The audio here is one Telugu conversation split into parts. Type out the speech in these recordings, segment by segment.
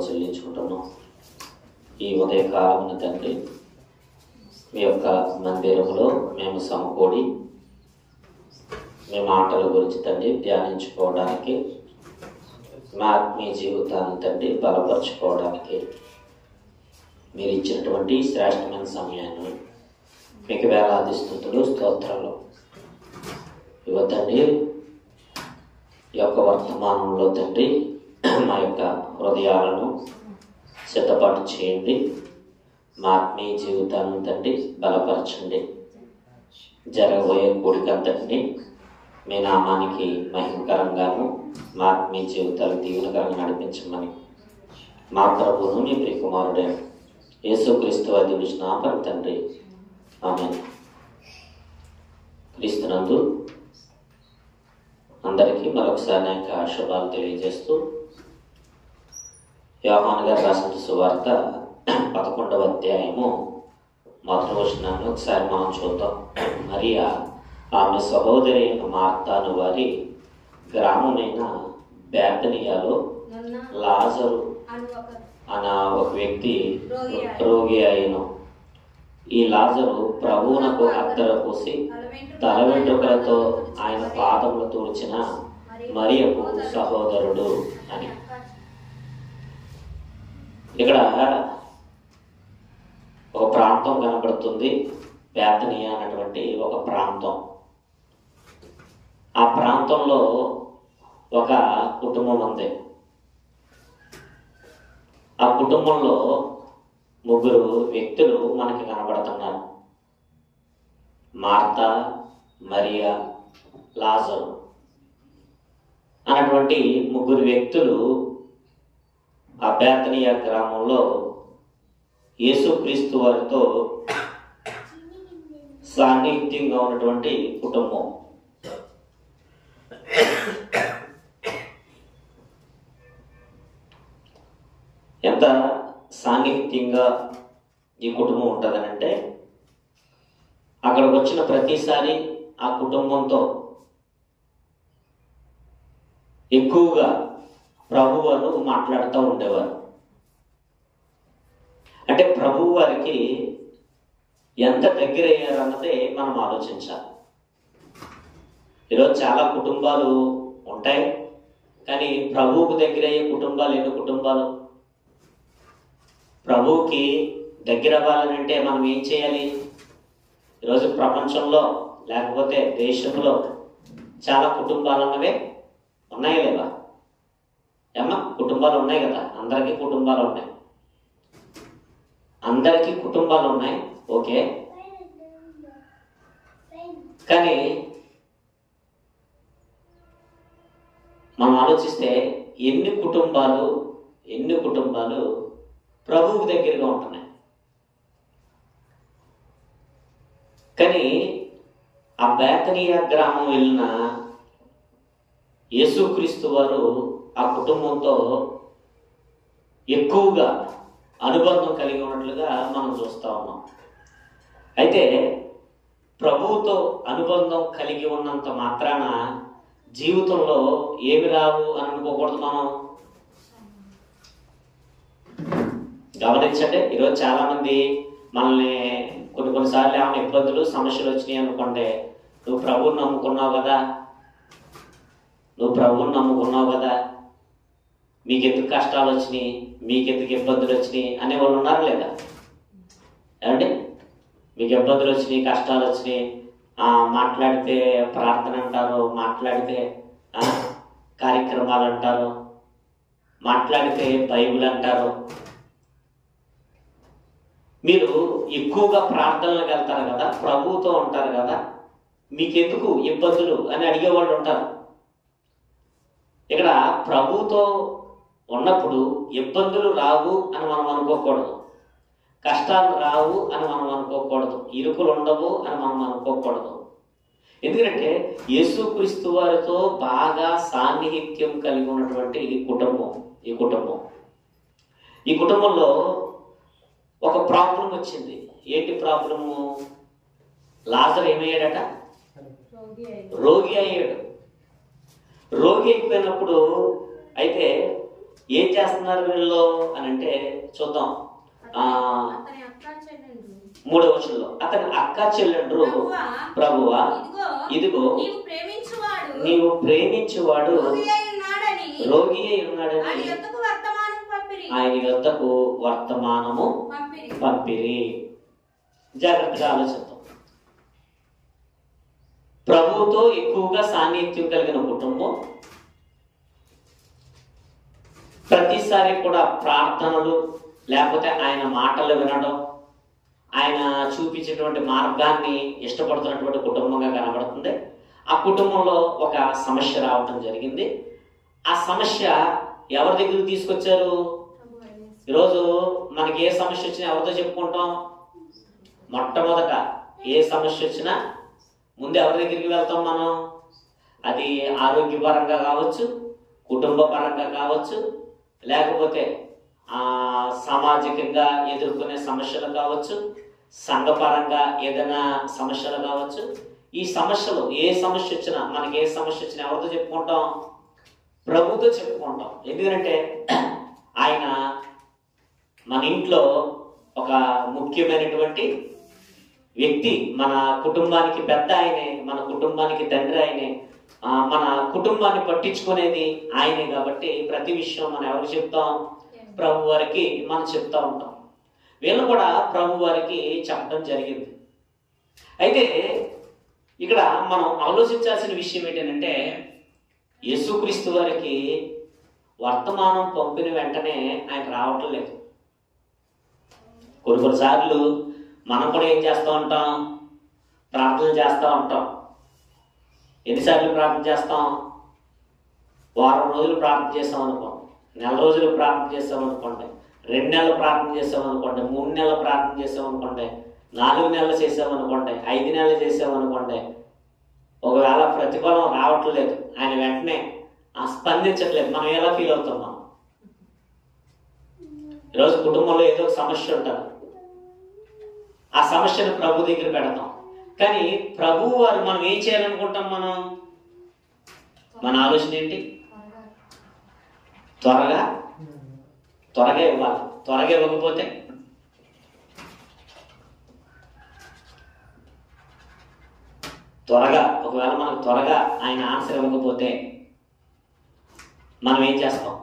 చెల్లించుకుంటున్నాం. ఈ ఉదయకాలమున తండ్రి మీ యొక్క మందిరంలో మేము సమకూడి మీ మాటల గురించి తండ్రి ధ్యానించుకోవడానికి, మా ఆత్మీయ జీవితాన్ని తండ్రి బలపరుచుకోవడానికి మీరు ఇచ్చినటువంటి శ్రేష్టమైన సమయాన్ని మీకు వేలాది స్తుతులు స్తోత్రాలు. తండ్రి ఈ యొక్క వర్తమానంలో తండ్రి మా యొక్క హృదయాలను సిద్ధపాటు చేయండి. మా ఆత్మీయ జీవితాన్ని తండ్రి బలపరచండి. జరగబోయే కూడికంతటిని మీ నామానికి మహిమకరంగాను మా ఆత్మీయ జీవితాలు దీవెనకరంగా నడిపించమని మా ప్రభువును మీ ప్రియకుమారుడే యేసుక్రీస్తు వారి నామమున తండ్రి ఆమేన్. క్రీస్తునందు అందరికీ మరొకసారి నా యొక్క శుభాలు తెలియజేస్తూ, యోహాను గారు రాసిన సువార్త 11వ అధ్యాయము మొదటి వచనాన్ని ఒకసారి మనం చూద్దాం. మరియా ఆమె సహోదరి అయిన మార్తాను వారి గ్రామమైన బేతనియాలో లాజరు అన్న ఒక వ్యక్తి రోగి అయిన. ఈ లాజరు ప్రభువునకు అత్తర పూసి తల వెంట్రుకలతో ఆయన పాదములు తూర్చిన మరియకు సహోదరుడు అని. ఇక్కడ ఒక ప్రాంతం కనబడుతుంది, బేతనియా అన్నటువంటి ఒక ప్రాంతం. ఆ ప్రాంతంలో ఒక కుటుంబం ఉంది. ఆ కుటుంబంలో ముగ్గురు వ్యక్తులు మనకి కనబడుతున్నారు. మార్తా, మరియా, లాజరు అన్నటువంటి ముగ్గురు వ్యక్తులు ఆ బేతనియా గ్రామంలో యేసుక్రీస్తు వారితో సాన్నిహిత్యంగా ఉన్నటువంటి కుటుంబం. ఎంత సాన్నిహిత్యంగా ఈ కుటుంబం ఉంటుందనంటే, అక్కడికి వచ్చిన ప్రతిసారి ఆ కుటుంబంతో ఎక్కువగా ప్రభువారు మాట్లాడుతూ ఉండేవారు. అంటే ప్రభు వారికి ఎంత దగ్గర అయ్యారు అన్నదే మనం ఆలోచించాలి. ఈరోజు చాలా కుటుంబాలు ఉంటాయి, కానీ ప్రభువుకు దగ్గర అయ్యే కుటుంబాలు ఎన్ని కుటుంబాలు? ప్రభువుకి దగ్గర అవ్వాలనంటే మనం ఏం చేయాలి? ఈరోజు ప్రపంచంలో లేకపోతే దేశంలో చాలా కుటుంబాలు అన్నవే ఉన్నాయా లేవా? ఏమన్నా కుటుంబాలు ఉన్నాయి కదా, అందరికీ కుటుంబాలు ఉన్నాయి, అందరికీ కుటుంబాలు ఉన్నాయి, ఓకే. కానీ మనం ఆలోచిస్తే ఎన్ని కుటుంబాలు ప్రభువుకు దగ్గరగా ఉంటున్నాయి. కానీ ఆ బేతనియా గ్రామం వెళ్ళిన యేసుక్రీస్తు వారు ఆ కుటుంబంతో ఎక్కువగా అనుబంధం కలిగి ఉన్నట్లుగా మనం చూస్తూ ఉన్నాం. అయితే ప్రభువుతో అనుబంధం కలిగి ఉన్నంత మాత్రాన జీవితంలో ఏమి రావు అని అనుకోకూడదు. మనం గమనించండి, ఈరోజు చాలా మంది మనల్ని కొన్నిసార్లు ఏమైనా ఇబ్బందులు సమస్యలు వచ్చినాయి అనుకోండి, నువ్వు ప్రభువుని నమ్ముకున్నావు కదా, మీకెందుకు కష్టాలు వచ్చినాయి, మీకెందుకు ఇబ్బందులు వచ్చినాయి అనే వాళ్ళు ఉన్నారు లేదా? ఏమండి, మీకు ఇబ్బందులు వచ్చినాయి, కష్టాలు వచ్చినాయి, మాట్లాడితే ప్రార్థన అంటారు, మాట్లాడితే కార్యక్రమాలు అంటారు, మాట్లాడితే బైబిల్ అంటారు. మీరు ఎక్కువగా ప్రార్థనలకు వెళ్తారు కదా, ప్రభువుతో ఉంటారు కదా, మీకెందుకు ఇబ్బందులు అని అడిగేవాళ్ళు ఉంటారు. ఇక్కడ ప్రభువుతో ఉన్నప్పుడు ఇబ్బందులు రావు అని మనం అనుకోకూడదు, కష్టాలు రావు అని మనం అనుకోకూడదు, ఇరుకులు ఉండవు అని మనం అనుకోకూడదు. ఎందుకంటే యేసుక్రీస్తు వారితో బాగా సాన్నిహిత్యం కలిగి ఉన్నటువంటి ఈ కుటుంబంలో ఒక ప్రాబ్లం వచ్చింది. ఏంటి ప్రాబ్లము? లాజరు ఏమయ్యాడట? రోగి అయ్యాడు. రోగి అయిపోయినప్పుడు అయితే ఏం చేస్తున్నారు వీళ్ళు అని అంటే చూద్దాం. 3వ వచనంలో అతని అక్క చెల్లెండ్రు ప్రభువా ఇదిగో నీవు ప్రేమించువాడు రోగి అయి ఉన్నాడని ఆయన యొద్దకు వర్తమానము పంపిరి. జాగ్రత్తగా ఆలోచిద్దాం. ప్రభువుతో ఎక్కువగా సాన్నిధ్యం కలిగిన కుటుంబం, ప్రతిసారి కూడా ప్రార్థనలు లేకపోతే ఆయన మాటలు వినడం, ఆయన చూపించేటువంటి మార్గాన్ని ఇష్టపడుతున్నటువంటి కుటుంబంగా కనబడుతుంది. ఆ కుటుంబంలో ఒక సమస్య రావటం జరిగింది. ఆ సమస్య ఎవరి దగ్గరికి తీసుకొచ్చారు? ఈరోజు మనకి ఏ సమస్య వచ్చినా ఎవరితో చెప్పుకుంటాం? మొట్టమొదట ఏ సమస్య వచ్చినా ముందు ఎవరి దగ్గరికి వెళ్తాం మనం? అది ఆరోగ్యపరంగా కావచ్చు, కుటుంబ పరంగా కావచ్చు, లేకపోతే సామాజికంగా ఎదుర్కొనే సమస్యలు కావచ్చు, సంఘపరంగా ఏదైనా సమస్యలు కావచ్చు. ఈ సమస్యలు ఏ సమస్య వచ్చినా మనకి ఏ సమస్య వచ్చినా ఎవరితో చెప్పుకుంటాం? ప్రభుతో చెప్పుకుంటాం. ఎందుకంటే ఆయన మన ఇంట్లో ఒక ముఖ్యమైనటువంటి వ్యక్తి, మన కుటుంబానికి పెద్ద ఆయనే, మన కుటుంబానికి తండ్రి ఆయనే, మన కుటుంబాన్ని పట్టించుకునేది ఆయనే. కాబట్టి ప్రతి విషయం మనం ఎవరికి చెప్తాం? ప్రభు వారికి మనం చెప్తా ఉంటాం. వీళ్ళు కూడా ప్రభు వారికి చెప్పడం జరిగింది. అయితే ఇక్కడ మనం ఆలోచించాల్సిన విషయం ఏంటంటే, యేసుక్రీస్తు వారికి వర్తమానం పంపిన వెంటనే ఆయన రావటం లేదు. కొన్నిసార్లు మనం కూడా ఏం చేస్తూ ఉంటాం? ప్రార్థన చేస్తూ ఉంటాం. ఎన్నిసార్లు ప్రార్థన చేస్తాం? వారం రోజులు ప్రార్థన చేస్తాం అనుకోండి, నెల రోజులు ప్రార్థన చేస్తాం అనుకోండి, 2 నెలలు ప్రార్థన చేస్తాం అనుకోండి, 3 నెలలు ప్రార్థన చేస్తాం అనుకోండి, 4 నెలలు చేసామనుకోండి, 5 నెలలు చేసామనుకోండి. ఒకవేళ ప్రతిఫలం రావట్లేదు, ఆయన వెంటనే స్పందించట్లేదు, మనం ఎలా ఫీల్ అవుతాం? మనం ఈరోజు కుటుంబంలో ఏదో ఒక సమస్య ఉంటుంది. ఆ సమస్యను ప్రభు దగ్గర పెడతాం. కానీ ప్రభు వారు మనం ఏం చేయాలనుకుంటాం? మన ఆలోచన ఏంటి? త్వరగా ఇవ్వాలి. త్వరగా ఇవ్వకపోతే ఒకవేళ మనకు త్వరగా ఆయన ఆన్సర్ ఇవ్వకపోతే మనం ఏం చేస్తాం?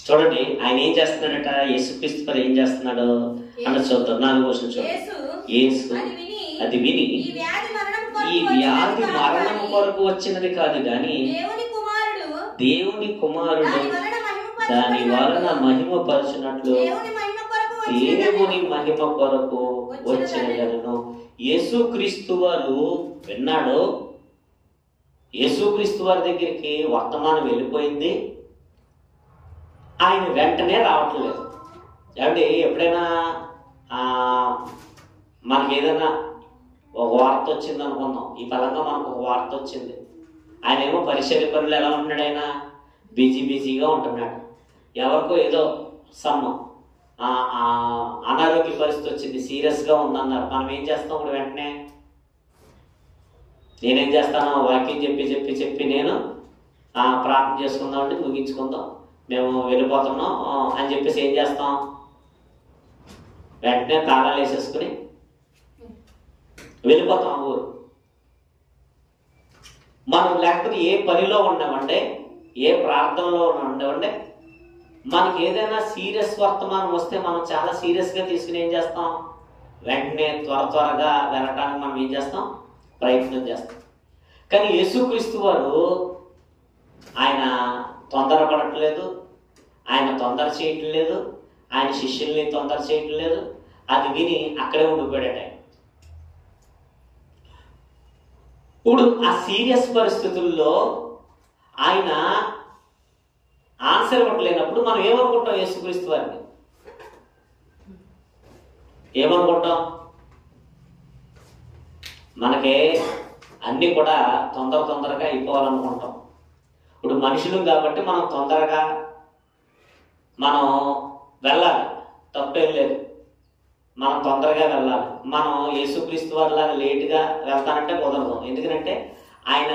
చూడండి, ఆయన ఏం చేస్తున్నాడట? యేసుక్రీస్తు వారు ఏం చేస్తున్నాడు అన్న చూద్దాం. 4వ వచనం చూడండి. యేసు అది విని ఈ వ్యాధి మరణం కొరకు వచ్చినది కాదు కానీ దేవుని కుమారుడు దాని వలన మహిమ పరచునట్లు దేవుని మహిమ కొరకు వచ్చినను. యేసుక్రీస్తు వారు విన్నాడు. యేసుక్రీస్తు వారి దగ్గరికి వర్తమానం వెళ్ళిపోయింది. ఆయన వెంటనే రావట్లేదు. ఏమంటే ఎప్పుడైనా మనకి ఏదైనా ఒక వార్త వచ్చింది అనుకుందాం, ఈ పరంగా మనకు ఒక వార్త వచ్చింది. ఆయన ఏమో పరిచర్య పనులు ఎలా ఉంటున్నాడు? ఆయన బిజీగా ఉంటున్నాడు. ఎవరికో ఏదో అనారోగ్య పరిస్థితి వచ్చింది, సీరియస్గా ఉందన్నారు. మనం ఏం చేస్తాం? ఇప్పుడు వెంటనే నేనేం చేస్తాను? వాక్యం చెప్పి నేను ప్రార్థన చేసుకుందాం అంటే ముగించుకుందాం, మేము వెళ్ళిపోతున్నాం అని చెప్పేసి ఏం చేస్తాం? వెంటనే తాళాలు వేసేసుకుని వెళ్ళిపోతాం ఊరు. మనం లేకపోతే ఏ పనిలో ఉండమంటే, ఏ ప్రార్థనలో ఉండమంటే, మనకి ఏదైనా సీరియస్ వర్తమానం వస్తే మనం చాలా సీరియస్గా తీసుకుని ఏం చేస్తాం? వెంటనే త్వరగా వెళ్ళటానికి మనం ఏం చేస్తాం? ప్రయత్నం చేస్తాం. కానీ యేసుక్రీస్తు వారు ఆయన తొందరపడట్లేదు, ఆయన తొందర చేయటం లేదు, ఆయన శిష్యుల్ని తొందర చేయటం లేదు. అది విని అక్కడే ఉండిపోయాడట. ఇప్పుడు ఆ సీరియస్ పరిస్థితుల్లో ఆయన ఆన్సర్ ఇవ్వట్లేనప్పుడు మనం ఏమనుకుంటాం? యేసుక్రీస్తు వారిని ఏమనుకుంటాం? మనకే అన్నీ కూడా తొందరగా అయిపోవాలనుకుంటాం. ఇప్పుడు మనుషులు కాబట్టి మనం తొందరగా మనం వెళ్ళాలి, తప్పేం లేదు. మనం తొందరగా వెళ్ళాలి. మనం యేసుక్రీస్తు వారిలాగా లేటుగా వెళ్తానంటే కుదరదు. ఎందుకంటే ఆయన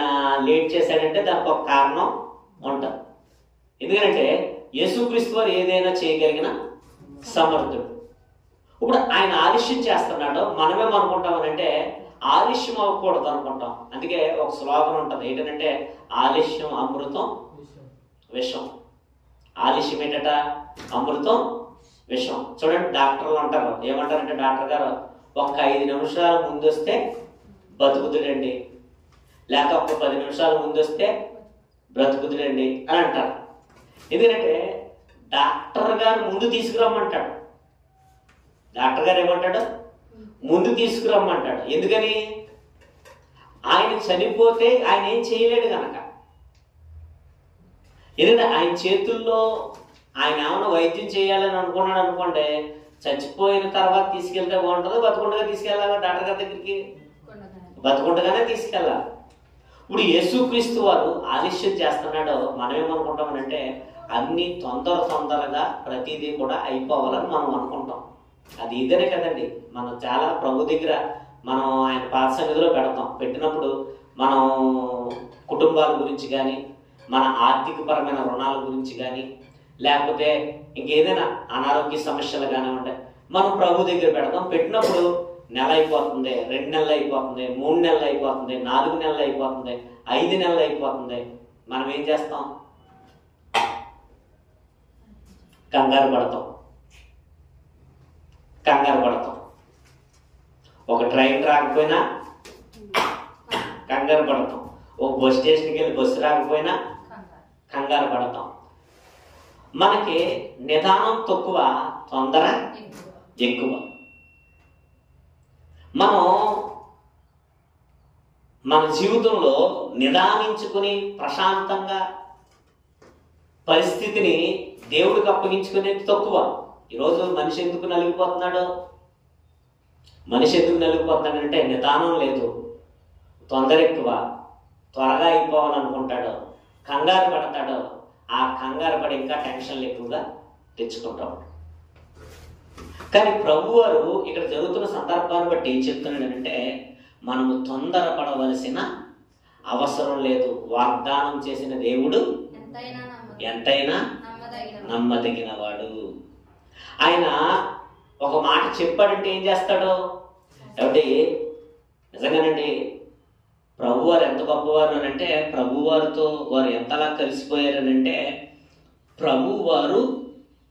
లేట్ చేశాడంటే దానికి ఒక కారణం ఉంటారు. ఎందుకంటే యేసుక్రీస్తు వారు ఏదైనా చేయగలిగిన సమర్థుడు. ఇప్పుడు ఆయన ఆలస్యం చేస్తున్నాడు, మనమేం అనుకుంటామనంటే ఆలస్యం అవ్వకూడదు అనుకుంటాం. అందుకే ఒక శ్లోకం ఉంటుంది, ఏంటంటే ఆలస్యం అమృతం విషం. ఆలస్యం ఏంటట? అమృతం విషం. చూడండి, డాక్టర్లు అంటారు, ఏమంటారంటే డాక్టర్ గారు ఒక్క 5 నిమిషాల ముందు వస్తే బతుకుతుడండి, లేక ఒక 10 నిమిషాల ముందు వస్తే బ్రతుకుతుడండి అని అంటారు. ఎందుకంటే డాక్టర్ గారు ముందు తీసుకురమ్మంటాడు. డాక్టర్ గారు ఏమంటాడు? ముందు తీసుకురమ్మంటాడు. ఎందుకని? ఆయన చనిపోతే ఆయన ఏం చేయలేడు కనుక. ఎందుకంటే ఆయన చేతుల్లో ఆయన ఏమైనా వైద్యం చేయాలని అనుకున్నాడు అనుకోండి, చచ్చిపోయిన తర్వాత తీసుకెళ్తే బాగుంటుందో బతుకుండగా తీసుకెళ్ళాలా డాక్టర్ గారి దగ్గరికి? బతుకుండగానే తీసుకెళ్ళాలి. ఇప్పుడు యేసుక్రీస్తు వారు ఆలస్యం చేస్తున్నాడు. మనం ఏమనుకుంటామనంటే అన్ని తొందరగా ప్రతిదీ కూడా అయిపోవాలని మనం అనుకుంటాం. అది ఇదేనే కదండి. మనం చాలా ప్రభు దగ్గర మనం ఆయన పాద సన్నిధిలో పెడతాం. పెట్టినప్పుడు మనం కుటుంబాల గురించి కానీ, మన ఆర్థికపరమైన రుణాల గురించి కానీ, లేకపోతే ఇంకేదైనా అనారోగ్య సమస్యలు కానివ్వండి, మనం ప్రభు దగ్గర పెడతాం. పెట్టినప్పుడు నెల అయిపోతుంది, 2 నెలలు అయిపోతుంది, 3 నెలలు అయిపోతుంది, 4 నెలలు అయిపోతుంది, 5 నెలలు అయిపోతుంది. మనం ఏం చేస్తాం? కంగారు పడతాం. ఒక ట్రైన్ రాకపోయినా కంగారు పడతాం. ఒక బస్ స్టేషన్కి వెళ్ళి బస్సు రాకపోయినా కంగారు పడతాం. మనకి నిదానం తక్కువ, తొందర ఎక్కువ. మనం మన జీవితంలో నిదానించుకుని ప్రశాంతంగా పరిస్థితిని దేవుడికి అప్పగించుకునేది తక్కువ. ఈరోజు మనిషి ఎందుకు నలిగిపోతున్నాడు? అంటే నిదానం లేదు, తొందర ఎక్కువ, త్వరగా అయిపోవాలనుకుంటాడు, కంగారు పడతాడు. ఆ కంగారు పడి ఇంకా టెన్షన్లు ఎక్కువగా తెచ్చుకుంటాడు. కానీ ప్రభు వారు ఇక్కడ జరుగుతున్న సందర్భాన్ని బట్టి ఏం చెప్తున్నాడంటే మనము తొందరపడవలసిన అవసరం లేదు. వాగ్దానం చేసిన దేవుడు ఎంతైనా నమ్మదగిన వాడు. ఆయన ఒక మాట చెప్పాడంటే ఏం చేస్తాడు? కాబట్టి నిజంగానండి ప్రభువారు ఎంత గొప్పవారు అని అంటే, ప్రభువారితో వారు ఎంతలా కలిసిపోయారనంటే, ప్రభువారు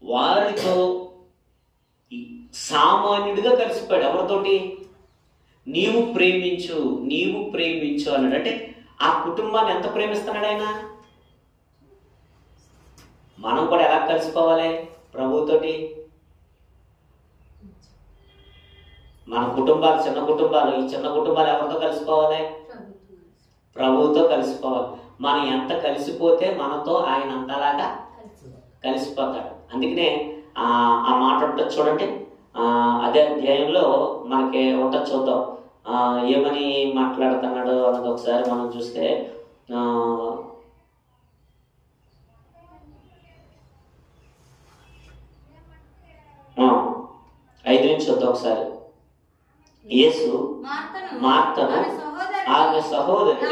వారితో సామాన్యుడిగా కలిసిపోయాడు. ఎవరితోటి? నీవు ప్రేమించు అన్నాడు. అంటే ఆ కుటుంబాన్ని ఎంత ప్రేమిస్తున్నాడు ఆయన. మనం కూడా ఎలా కలిసిపోవాలి ప్రభుతోటి? మన కుటుంబాలు చిన్న కుటుంబాలు, ఈ చిన్న కుటుంబాలు ఎవరితో కలిసిపోవాలి? ప్రభువుతో కలిసిపోవాలి. మనం ఎంత కలిసిపోతే మనతో ఆయన అంతలాగా కలిసిపోతాడు. అందుకనే ఆ మాట ఉంటుంది చూడండి, అదే అధ్యాయంలో మనకి ఉంటుంది, చూద్దాం ఏమని మాట్లాడుతున్నాడు అన్నది ఒకసారి మనం చూస్తే 5 నుంచి చూద్దాం ఒకసారి. యేసు మార్తను ఆమె సహోదరి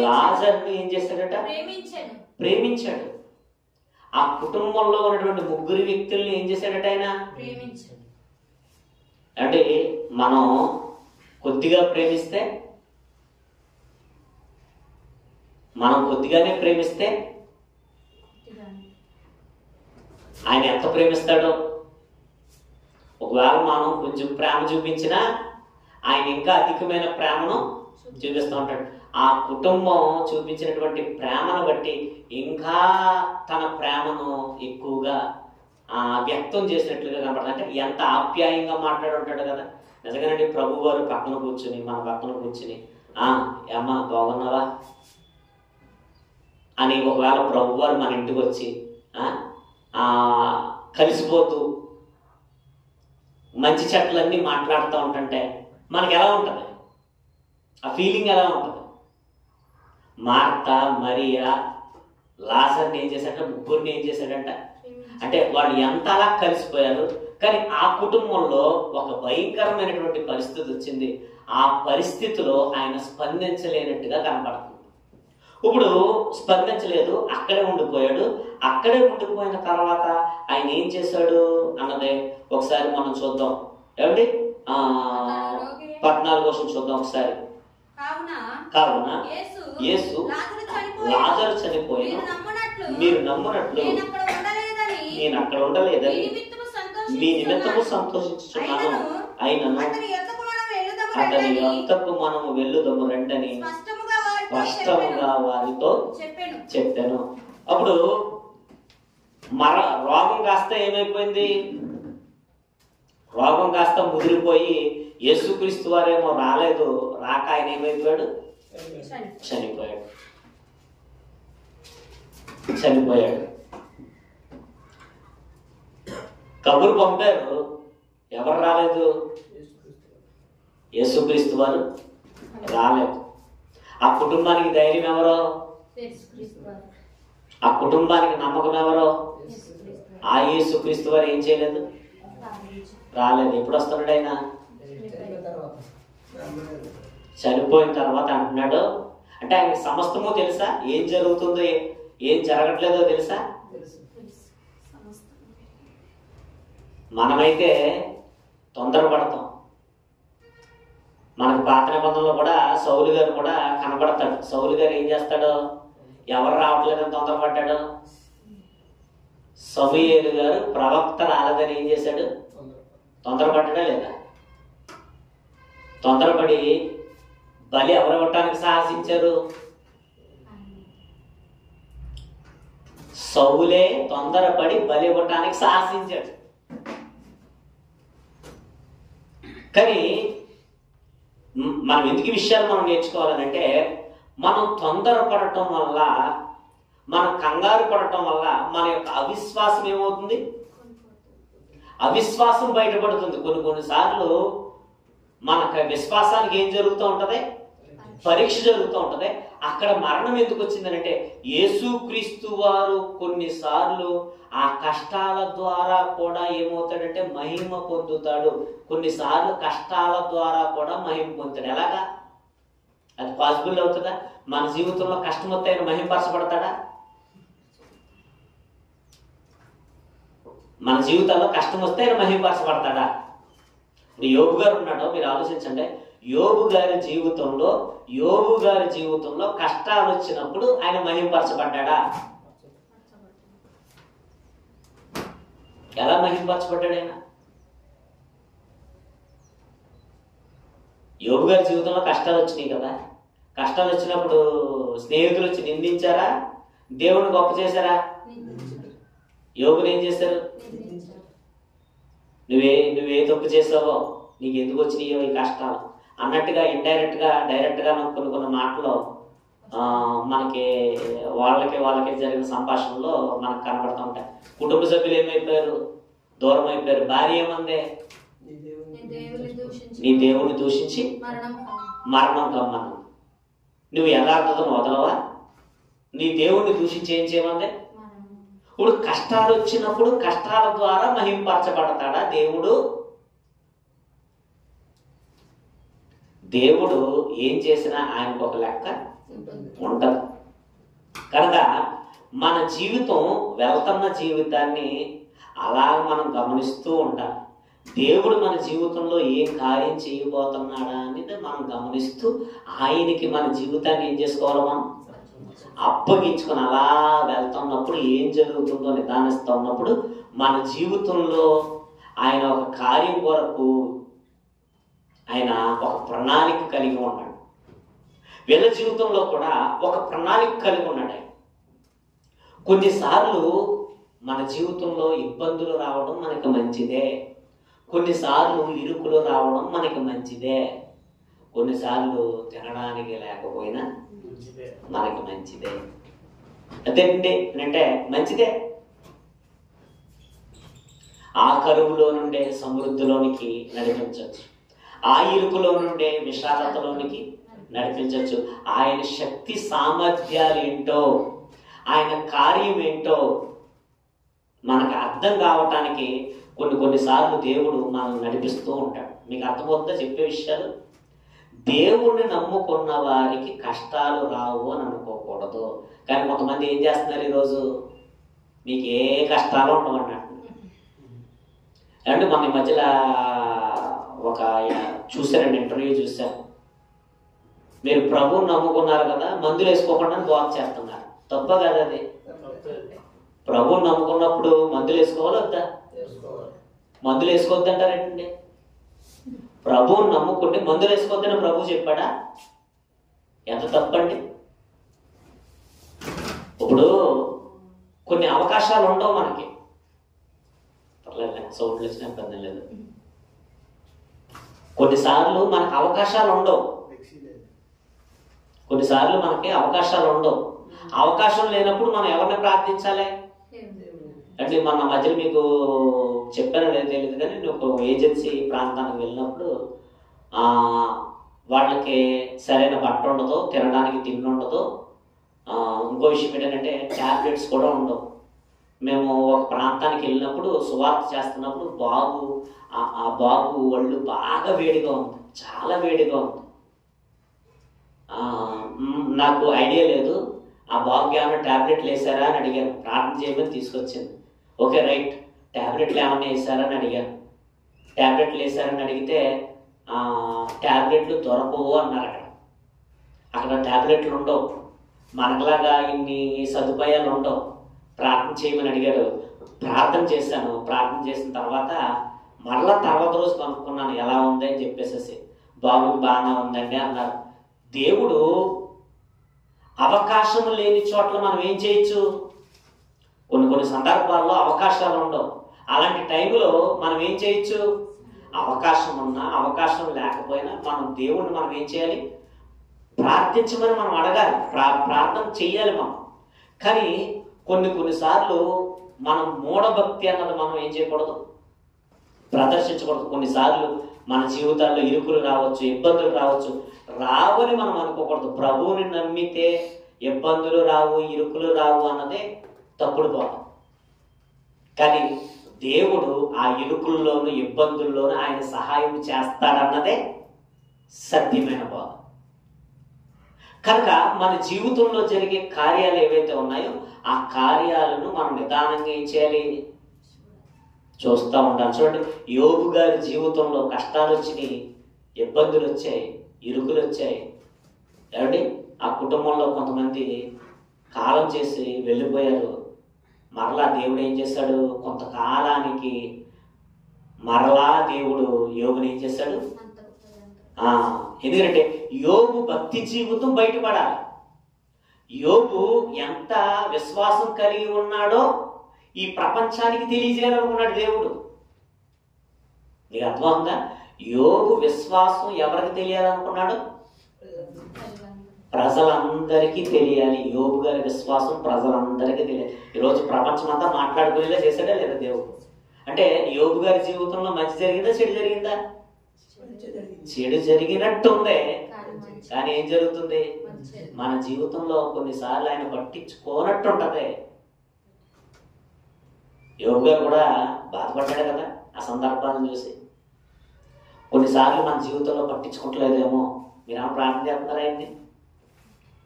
లాజరును ఏం చేశాడట? ప్రేమించాడు. ఆ కుటుంబంలో ఉన్నటువంటి 3 వ్యక్తుల్ని ఏం చేశాడట ఆయన? అంటే మనం కొద్దిగా ప్రేమిస్తే, మనం కొద్దిగానే ప్రేమిస్తే ఆయన ఎంత ప్రేమిస్తాడో. ఒకవేళ మనం కొంచెం ప్రేమ చూపించినా ఆయన ఇంకా అధికమైన ప్రేమను చూపిస్తూ ఉంటాడు. ఆ కుటుంబం చూపించినటువంటి ప్రేమను బట్టి ఇంకా తన ప్రేమను ఎక్కువగా వ్యక్తం చేసినట్లుగా కనపడుతుంది. అంటే ఎంత ఆప్యాయంగా మాట్లాడి ఉంటాడు కదా. నిజంగానండి ప్రభు వారు పక్కన కూర్చుని, మన పక్కన కూర్చుని అమ్మ బాగున్నావా అని ఒకవేళ ప్రభు వారు మన ఇంటికి వచ్చి కలిసిపోతూ మంచి చెట్లన్నీ మాట్లాడుతూ ఉంటుంటే మనకి ఎలా ఉంటుంది? ఆ ఫీలింగ్ ఎలా ఉంటుంది? మార్త, మరియా, లాజర్ని ఏం చేశాడంటే, 3 ఏం చేశాడంట అంటే వాళ్ళు ఎంతలా కలిసిపోయారు. కానీ ఆ కుటుంబంలో ఒక భయంకరమైనటువంటి పరిస్థితి వచ్చింది. ఆ పరిస్థితిలో ఆయన స్పందించలేనట్టుగా కనపడుతుంది. ఇప్పుడు స్పందించలేదు, అక్కడే ఉండిపోయాడు. అక్కడే ఉండిపోయిన తర్వాత ఆయన ఏం చేశాడు అన్నదే ఒకసారి మనం చూద్దాం. ఏమండి 14వ వచనం చూద్దాం ఒకసారి. కావున యేసు లాజరు చనిపోయిన మీరు నమ్మునట్లు నేను అక్కడ ఉండలేదని మీ నిమిత్తము సంతోషించుచున్నాను. అయినను అతని యొద్దకు మనము వెళ్ళుదము రండని స్పష్టముగా వారితో చెప్పాను. అప్పుడు రోగం కాస్త ఏమైపోయింది? రోగం కాస్త ముదిరిపోయి యేసుక్రీస్తు వారేమో రాలేదు. రాక ఆయన ఏమైపోయాడు? చనిపోయాడు. కబురు పంపారు, ఎవరు రాలేదు? యేసుక్రీస్తు వారు రాలేదు. ఆ కుటుంబానికి ధైర్యం ఎవరో? ఆ కుటుంబానికి నమ్మకం ఎవరో? ఆ యేసుక్రీస్తు వారు ఏం చేయలేదు, రాలేదు. ఎప్పుడు వస్తున్నాడు ఆయన? చనిపోయిన తర్వాత అంటున్నాడు. అంటే ఆయనకి సమస్తము తెలుసా? ఏం జరుగుతుందో ఏం జరగట్లేదో తెలుసా? మనమైతే తొందరపడతాం. మనకు పాత నిబంధనలో కూడా సౌలు గారు కూడా కనబడతాడు. సౌలు గారు ఏం చేస్తాడు? ఎవరు రావట్లేదని తొందరపడ్డాడు. సమూయేలు గారు ప్రవక్త రాలేదని ఏం చేశాడు? తొందరపడ్డా లేదా? తొందరపడి బలి ఎవరు ఇవ్వటానికి సాహసించారు? సౌలే తొందరపడి బలి ఇవ్వటానికి సాహసించాడు. కానీ మనం ఎందుకు విషయాలు మనం నేర్చుకోవాలంటే, మనం తొందరపడటం వల్ల, మనం కంగారు పడటం వల్ల మన యొక్క అవిశ్వాసం ఏమవుతుంది? అవిశ్వాసం బయటపడుతుంది. కొన్నిసార్లు మనకు విశ్వాసానికి ఏం జరుగుతూ ఉంటది? పరీక్ష జరుగుతూ ఉంటది. అక్కడ మరణం ఎందుకు వచ్చిందంటే, యేసుక్రీస్తు వారు కొన్నిసార్లు ఆ కష్టాల ద్వారా కూడా ఏమవుతాడంటే మహిమ పొందుతాడు. కొన్నిసార్లు కష్టాల ద్వారా కూడా మహిమ పొందుతాడు. ఎలాగా? అది పాసిబుల్ అవుతుందా? మన జీవితంలో కష్టం వస్తే ఆయన మహిమపరచబడతాడా? మన జీవితంలో కష్టం వస్తే ఆయన మహిమపరచబడతాడా? ఇప్పుడు యోబు గారు ఉన్నాడో మీరు ఆలోచించండి. యోబు గారి జీవితంలో కష్టాలు వచ్చినప్పుడు ఆయన మహిమపరచబడ్డా? ఎలా మహిమపరచబడ్డాడు ఆయన? యోబు గారి జీవితంలో కష్టాలు వచ్చినాయి కదా. కష్టాలు వచ్చినప్పుడు స్నేహితులు వచ్చి నిందించారా? దేవుని గొప్ప చేశారా? యోబుని ఏం చేశారు? నువ్వే తప్పు చేసావో, నీకు ఎందుకు వచ్చినాయో ఈ కష్టాలు అన్నట్టుగా డైరెక్ట్ గా కొన్ని మాటలు మనకి వాళ్ళకి జరిగిన సంభాషణలో మనకు కనబడుతూ ఉంటాయి. కుటుంబ సభ్యులు ఏమైపోయారు? దూరం అయిపోయారు. భార్య ఏమందే? నీ దేవుణ్ణి దూషించి మరణం కమ్మను. నువ్వు యథార్థతను వదలవా? నీ దేవుణ్ణి దూషించి ఏం చేయమందే? ఇప్పుడు కష్టాలు వచ్చినప్పుడు కష్టాల ద్వారా మహింపరచబడతాడా దేవుడు? దేవుడు ఏం చేసినా ఆయనకు ఒక లెక్క ఉండదు. కనుక మన జీవితం వెళ్తున్న జీవితాన్ని అలా మనం గమనిస్తూ ఉండాలి. దేవుడు మన జీవితంలో ఏ కార్యం చేయబోతున్నాడా అనేది మనం గమనిస్తూ ఆయనకి మన జీవితాన్ని ఏం చేసుకోవాలి? మనం అప్పగించుకొని అలా వెళ్తున్నప్పుడు ఏం జరుగుతుందో నిదానిస్తూ ఉన్నప్పుడు మన జీవితంలో ఆయన ఒక కార్యం కొరకు ఆయన ఒక ప్రణాళిక కలిగి ఉన్నాడు. వీళ్ళ జీవితంలో కూడా ఒక ప్రణాళిక కలిగి ఉన్నాడు ఆయన. కొన్నిసార్లు మన జీవితంలో ఇబ్బందులు రావడం మనకి మంచిదే. కొన్నిసార్లు ఇరుకులు రావడం మనకి మంచిదే. కొన్నిసార్లు తినడానికి లేకపోయినా మనకి మంచిదే. అదేంటి అంటే మంచిదే. ఆ కరువులో నుండే సమృద్ధిలోనికి నడిపించవచ్చు. ఆ ఇరుకులో నుండే విశాలతలోనికి నడిపించవచ్చు. ఆయన శక్తి సామర్థ్యాలు ఏంటో, ఆయన కార్యం ఏంటో మనకు అర్థం కావటానికి కొన్నిసార్లు దేవుడు మనల్ని నడిపిస్తూ ఉంటాడు. మీకు అర్థమవుతుందా చెప్పే విషయాలు? దేవుణ్ణి నమ్ముకున్న వారికి కష్టాలు రావు అని అనుకోకూడదు. కానీ కొంతమంది ఏం చేస్తున్నారు ఈరోజు, మీకు ఏ కష్టాలు ఉండవన్నట్టు. అంటే మన ఈ మధ్యలో ఒక చూసారండి, ఇంటర్వ్యూ చూశాను. మీరు ప్రభువుని నమ్ముకున్నారు కదా, మందులు వేసుకోకుండా బోధ చేస్తున్నారు. తప్ప కదా అది? ప్రభువుని నమ్ముకున్నప్పుడు మందులు వేసుకోవాలి వద్దా? మందులు వేసుకోవద్దు అంటారేంటండి? ప్రభువుని నమ్ముకుంటే మందులు వేసుకోవద్దని ప్రభు చెప్పాడా? ఎంత తప్పండి. ఇప్పుడు కొన్ని అవకాశాలు ఉండవు మనకి. పర్లేదు, సౌండ్ వచ్చినా ఇబ్బంది లేదు. కొన్నిసార్లు మనకు అవకాశాలు ఉండవు. కొన్నిసార్లు మనకి అవకాశాలు ఉండవు. అవకాశం లేనప్పుడు మనం ఎవరిని ప్రార్థించాలి అంటే, మన మధ్యలో మీకు చెప్పానో లేదో తెలియదు కానీ, నేను ఒక ఏజెన్సీ ప్రాంతానికి వెళ్ళినప్పుడు వాళ్ళకి సరైన బట్ట ఉండదు, తినడానికి తిండి ఉండదు. ఇంకో విషయం ఏంటంటే ట్యాబ్లెట్స్ కూడా ఉండవు. మేము ఒక ప్రాంతానికి వెళ్ళినప్పుడు సువార్త చేస్తున్నప్పుడు ఆ బాబు ఒళ్ళు బాగా వేడిగా ఉంది, చాలా వేడిగా ఉంది. నాకు ఐడియా లేదు, ఆ బాబుకి ఏమైనా ట్యాబ్లెట్లు వేసారా అని అడిగాను. ప్రార్థన చేయమని తీసుకొచ్చింది. ఓకే రైట్, ట్యాబ్లెట్లు ఏమన్నా వేసారా అని అడిగాను. ట్యాబ్లెట్లు వేసారని అడిగితే ట్యాబ్లెట్లు దొరకవు అన్నారు. అక్కడ ట్యాబ్లెట్లు ఉండవు, మనకులాగా ఇన్ని సదుపాయాలు ఉండవు. ప్రార్థన చేయమని అడిగారు, ప్రార్థన చేశాను. ప్రార్థన చేసిన తర్వాత మరలా తర్వాత రోజు కనుక్కున్నాను ఎలా ఉంది అని చెప్పేసేసి. బాబుకి బాగానే ఉందండి అన్నారు. దేవుడు అవకాశం లేని చోట్ల మనం ఏం చేయొచ్చు? కొన్ని సందర్భాల్లో అవకాశాలు ఉండవు. అలాంటి టైంలో మనం ఏం చేయొచ్చు? అవకాశం ఉన్నా అవకాశం లేకపోయినా దేవుణ్ణి మనం ఏం చేయాలి? ప్రార్థించమని మనం అడగాలి, ప్రార్థన చెయ్యాలి మనం. కానీ కొన్నిసార్లు మనం మూఢభక్తి అన్నది మనం ఏం చేయకూడదు, ప్రదర్శించకూడదు. కొన్నిసార్లు మన జీవితాల్లో ఇరుకులు రావచ్చు, ఇబ్బందులు రావచ్చు. రావని మనం అనుకోకూడదు. ప్రభువుని నమ్మితే ఇబ్బందులు రావు, ఇరుకులు రావు అన్నదే తప్పుడు బోధ. కానీ దేవుడు ఆ ఇరుకుల్లోనూ ఇబ్బందుల్లోనూ ఆయన సహాయం చేస్తాడన్నదే సత్యమైన బోధ. కనుక మన జీవితంలో జరిగే కార్యాలు ఏవైతే ఉన్నాయో ఆ కార్యాలను మనం నిదానంగా ఏం చేయాలి? చూస్తూ ఉండాలి. చూడండి, యోబు గారి జీవితంలో కష్టాలు వచ్చినాయి, ఇబ్బందులు వచ్చాయి, ఇరుకులు వచ్చాయి. ఏమండి, ఆ కుటుంబంలో కొంతమంది కాలం చేసి వెళ్ళిపోయారు. మరలా దేవుడు ఏం చేశాడు? కొంతకాలానికి మరలా దేవుడు యోబుని ఏం చేశాడు? ఎందుకంటే యోబు భక్తి జీవితం బయటపడాలి. యోబు ఎంత విశ్వాసం కలిగి ఉన్నాడో ఈ ప్రపంచానికి తెలియజేయాలనుకున్నాడు దేవుడు. నీకు అర్థమవుతుందా? యోబు విశ్వాసం ఎవరికి తెలియాలనుకున్నాడు? ప్రజలందరికీ తెలియాలి. యోబు గారి విశ్వాసం ప్రజలందరికీ తెలియాలి. ఈరోజు ప్రపంచం అంతా మాట్లాడుకునేలా చేశాడా లేదా దేవుడు? అంటే యోబు గారి జీవితంలో మంచి జరిగిందా, చెడు జరిగిందా? చెడు జరిగినట్టుందే. కానీ ఏం జరుగుతుంది? మన జీవితంలో కొన్నిసార్లు ఆయన పట్టించుకోనట్టు ఉంటది. యోబు గారు కూడా బాధపడ్డాడు కదా ఆ సందర్భాలను చూసి. కొన్నిసార్లు మన జీవితంలో పట్టించుకోవట్లేదేమో. మీరేమో ప్రార్థన చేస్తున్నారా? ఏంటి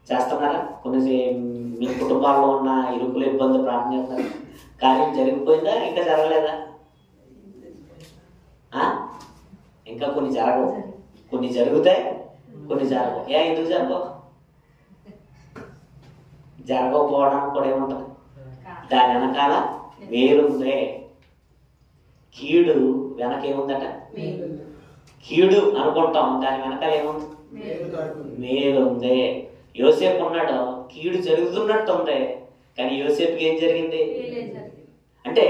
చేస్తున్నారా? మీ కుటుంబాల్లో ఉన్న ఇరుకులు ఇబ్బందులు ప్రార్థన చేస్తున్నారా? కార్యం జరిగిపోయిందా, ఇంకా జరగలేదా? ఇంకా కొన్ని జరగవు, కొన్ని జరుగుతాయి, కొన్ని జరగవు. ఎందుకు జరగవు? జరగకపోవడానికి కూడా ఏముంటది? దాని వెనకాల మేలుందే. కీడు వెనక ఏముందట? కీడు అనుకుంటాం, దాని వెనకాల ఏముంది? మేలుందే. యోసేపు ఉన్నాడు, కీడు జరుగుతున్నట్టు ఉంది, కానీ యోసేపుకి ఏం జరిగింది? అంటే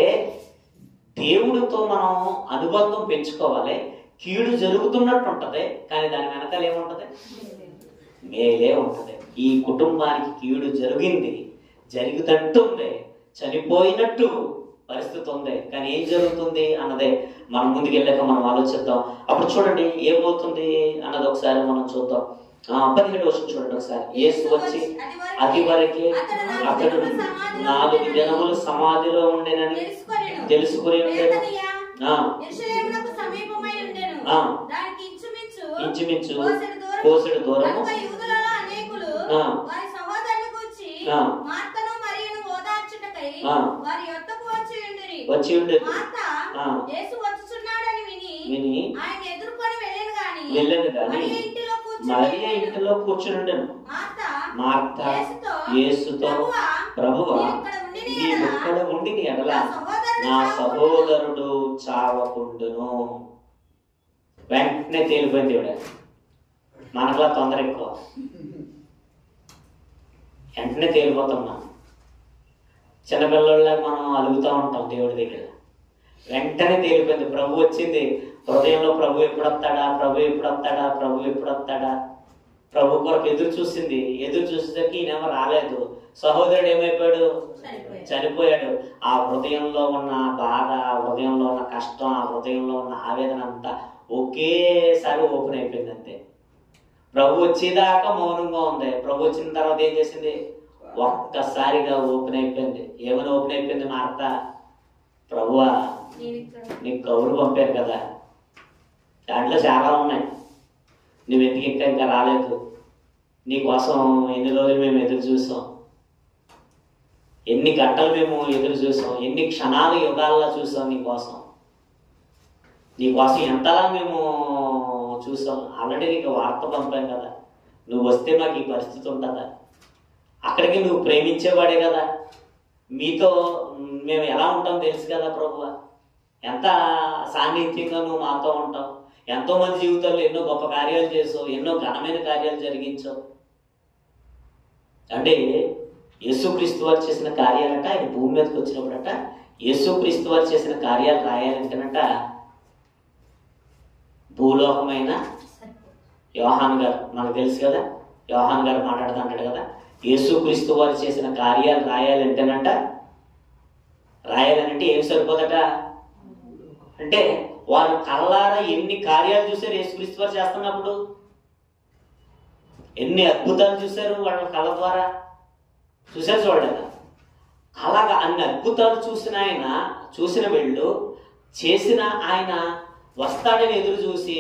దేవుడితో మనం అనుబంధం పెంచుకోవాలి. కీడు జరుగుతున్నట్టు ఉంటది, కానీ దాని వెనకాల ఏముంటది? మేలే ఉంటది. ఈ కుటుంబానికి కీడు జరిగింది, జరుగుతట్టుంది, చనిపోయినట్టు పరిస్థితి ఉంది, కానీ ఏం జరుగుతుంది అన్నదే మనం ముందుకెళ్ళాక మనం ఆలోచిద్దాం. అప్పుడు చూడండి ఏమవుతుంది అన్నది ఒకసారి మనం చూద్దాం. 17వ వచనం చూడండి ఒకసారి. యేసు వచ్చి అది వరకే అతడు 4 దినములు సమాధిలో ఉండేనని తెలుసుకుని ఉండేను. ఇంచుమించు కోసెడు దూరము. వచ్చి ఉండి విని వెళ్ళను గాని మరియ ఇంటిలో కూర్చుండెను. మార్త యేసుతో, ప్రభువా నీవు ఇక్కడ ఉండి ఎడల నా సహోదరుడు చావకుండును. వెంటనే తేలిపోయింది ఇవిడ. మనకులా తొందర ఎక్కువ, వెంటనే తేలిపోతాం. మనం చిన్నపిల్లల మనం అలుగుతూ ఉంటాం దేవుడి దగ్గర. వెంటనే తేలిపోయింది. ప్రభు వచ్చింది హృదయంలో. ప్రభు ఎప్పుడు వస్తాడా, ప్రభు ఎప్పుడు వస్తాడా, ప్రభు ఎప్పుడు వస్తాడా. ప్రభు కొరకు ఎదురు చూసింది. ఎదురు చూసేసరికి ఈయనేమో రాలేదు. సహోదరుడు ఏమైపోయాడు? చనిపోయాడు. ఆ హృదయంలో ఉన్న బాధ, ఆ హృదయంలో ఉన్న కష్టం, ఆ హృదయంలో ఉన్న ఆవేదన అంతా ఒకేసారి ఓపెన్ అయిపోయింది. అంతే. ప్రభు వచ్చేదాకా మౌనంగా ఉంది. ప్రభు వచ్చిన తర్వాత ఏం చేసింది? ఒక్కసారిగా ఓపెన్ అయిపోయింది. ఏమైనా ఓపెన్ అయిపోయింది? మార్త, ప్రభువా నీకు కబురు పంపారు కదా, దాంట్లో చాలా ఉన్నాయి, నువ్వు ఎందుకు ఇంకా రాలేదు? నీకోసం ఎన్ని రోజులు మేము ఎదురు చూసాం, ఎన్ని గంటలు మేము ఎదురు చూసాం, ఎన్ని క్షణాలు యుగాల్లో చూసాం నీకోసం ఎంతలా మేము చూసాం. ఆల్రెడీ నీకు వార్త పంపాం కదా, నువ్వు వస్తే మాకు ఈ పరిస్థితి ఉంటుందా? అక్కడికి నువ్వు ప్రేమించేవాడే కదా, మీతో మేము ఎలా ఉంటాం తెలుసు కదా ప్రభువా, ఎంత సాన్నిధ్యంగా నువ్వు మాతో ఉంటావు, ఎంతో మంది జీవితాల్లో ఎన్నో గొప్ప కార్యాలు చేసావు, ఎన్నో ఘనమైన కార్యాలు జరిగించావు. అంటే యేసుక్రీస్తు వారు చేసిన కార్యాలంట, ఆయన భూమి మీదకి వచ్చినప్పుడట యేసుక్రీస్తు వారు చేసిన కార్యాలు రాయాలంటేనట భూలోకమైన యోహాన్ గారు, మనకు తెలుసు కదా, యోహాన్ గారు మాట్లాడుతూ అంటాడు కదా, యేసుక్రీస్తు వారు చేసిన కార్యాలు రాయాలంటే ఏం సరిపోదట అంటే వారు కళ్ళారా ఎన్ని కార్యాలు చూశారు యేసుక్రీస్తు వారు చేస్తున్నప్పుడు, ఎన్ని అద్భుతాలు చూశారు వాళ్ళ కళ్ళ ద్వారా. చూశారు చూడలేదా? అలాగా అన్ని అద్భుతాలు చూసిన వీళ్ళు చేసిన ఆయన వస్తాడని ఎదురు చూసి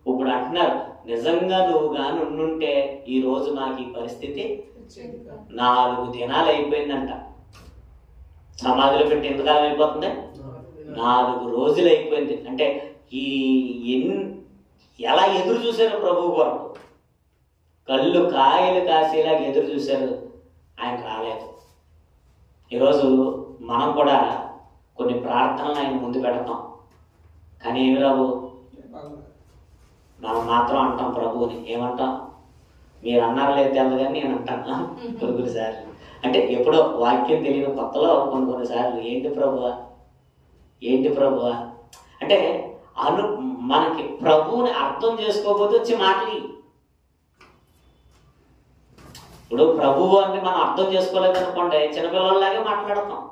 ఇప్పుడు అంటున్నారు, నిజంగా నువ్వు గాని ఉండుంటే ఈ రోజు నాకు ఈ పరిస్థితి 4 దినాలు అయిపోయిందంట. సమాధిలో పెట్టి ఎంతకాలం అయిపోతుంది? 4 రోజులు అయిపోయింది. అంటే ఎలా ఎదురు చూశారు ప్రభు కొరకు, కళ్ళు కాయలు కాసేలాగా ఎదురు చూశారు, ఆయన రాలేదు. ఈరోజు మనం కూడా కొన్ని ప్రార్థనలు ఆయన ముందు పెడతాం, కానీ ఏమి రావు. మనం మాత్రం అంటాం ప్రభువుని, ఏమంటాం? మీరు అన్నారు లేదు తెలదు కానీ నేను అంటాను కొన్నిసార్లు. అంటే ఎప్పుడో వాక్యం తెలియని కొత్తలో కొన్నిసార్లు ఏంటి ప్రభువా అంటే మనకి ప్రభువుని అర్థం చేసుకోకపోతే వచ్చి మాటలి. ఇప్పుడు ప్రభువు అంటే మనం అర్థం చేసుకోలేదనుకోండి, చిన్నపిల్లలాగే మాట్లాడతాం.